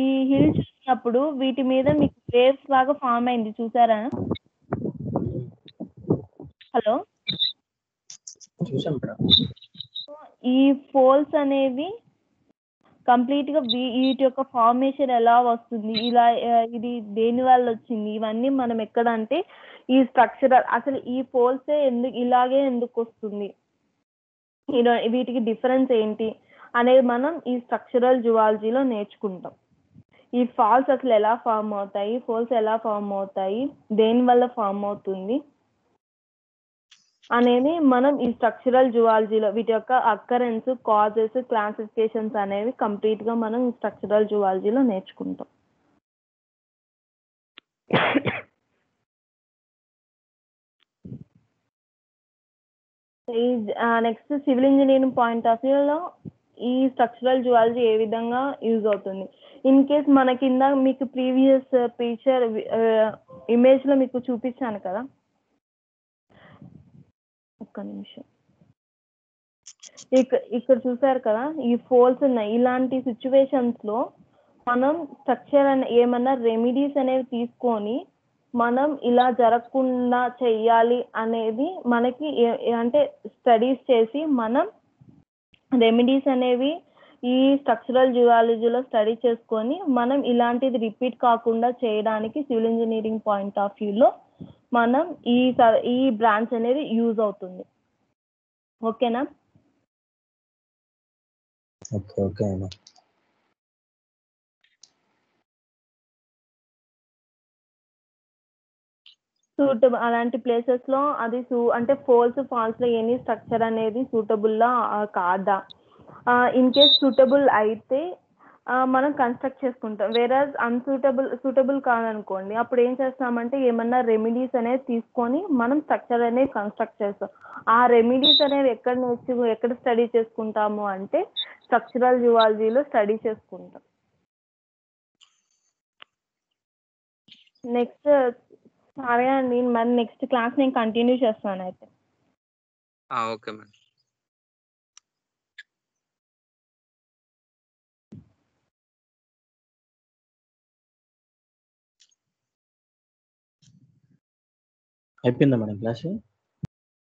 S1: ఈ హిల్ చూసినప్పుడు వీటి మీద మీకు వేవ్స్ లాగా ఫామ్ అయింది, చూసారా? హలో,
S3: చూసాం మేడం.
S1: ఈ ఫోల్స్ అనేవి కంప్లీట్ గా వీటి యొక్క ఫార్మేషన్ ఎలా వస్తుంది, ఇలా ఇది దేని వల్ల వచ్చింది, ఇవన్నీ మనం ఎక్కడ అంటే ఈ స్ట్రక్చరల్, అసలు ఈ ఫోల్స్ ఇలాగే ఎందుకు వస్తుంది, వీటికి డిఫరెన్స్ ఏంటి అనేది మనం ఈ స్ట్రక్చరల్ జువాలజీలో నేర్చుకుంటాం. ఈ ఫాల్స్ అసలు ఎలా ఫామ్ అవుతాయి, ఫోల్స్ ఎలా ఫామ్ అవుతాయి, దేని వల్ల ఫామ్ అవుతుంది అనేది మనం ఈ స్ట్రక్చరల్ జువాలజీలో వీటి యొక్క అక్కరెన్స్, కాజెస్, క్లాసిఫికేషన్స్ అనేవి కంప్లీట్ గా మనం ఈ స్ట్రక్చరల్ జువాలజీలో నేర్చుకుంటాం. Next civil engineering point of వ్యూలో ఈ స్ట్రక్చరల్ జువాలజీ ఏ విధంగా యూజ్ అవుతుంది. ఇన్ కేస్ మన కింద మీకు ప్రీవియస్ పిక్చర్ ఇమేజ్ లో మీకు చూపించాను కదా, ఒక్క నిమిషం. ఇక్కడ చూసారు కదా ఈ ఫోల్స్ ఉన్నాయి. ఇలాంటి సిచ్యువేషన్స్ లో మనం స్ట్రక్చర్ ఏమన్నా రెమెడీస్ అనేవి తీసుకొని మనం ఇలా జరగకుండా చెయ్యాలి అనేది మనకి అంటే స్టడీస్ చేసి మనం రెమెడీస్ అనేవి ఈ స్ట్రక్చరల్ జువాలజీలో స్టడీ చేసుకొని మనం ఇలాంటిది రిపీట్ కాకుండా చేయడానికి సివిల్ ఇంజనీరింగ్ పాయింట్ ఆఫ్ వ్యూలో మనం ఈ బ్రాంచ్ అనేది యూజ్ అవుతుంది, ఓకేనా?
S3: ఓకే అన్న.
S1: సూటబుల్ అలాంటి ప్లేసెస్ లో అది అంటే ఫాల్స్ లో ఎనీ స్ట్రక్చర్ అనేది సూటబుల్లా కాదా, ఇన్ కేస్ సూటబుల్ అయితే మనం కన్స్ట్రక్ట్ చేసుకుంటాం. వేరే సూటబుల్ కాదనుకోండి, అప్పుడు ఏం చేస్తామంటే ఏమన్నా రెమెడీస్ అనేది తీసుకొని మనం స్ట్రక్చర్ అనేది కన్స్ట్రక్ట్ చేస్తాం. ఆ రెమెడీస్ అనేవి ఎక్కడ స్టడీ చేసుకుంటాము అంటే స్ట్రక్చరల్ జువాలజీలో స్టడీ చేసుకుంటాం. నెక్స్ట్ సరే అండి, మరి నెక్స్ట్ క్లాస్ నేను కంటిన్యూ చేస్తాను అయితే.
S2: Okay madam.
S3: అయిపోయిందా మేడం క్లాస్?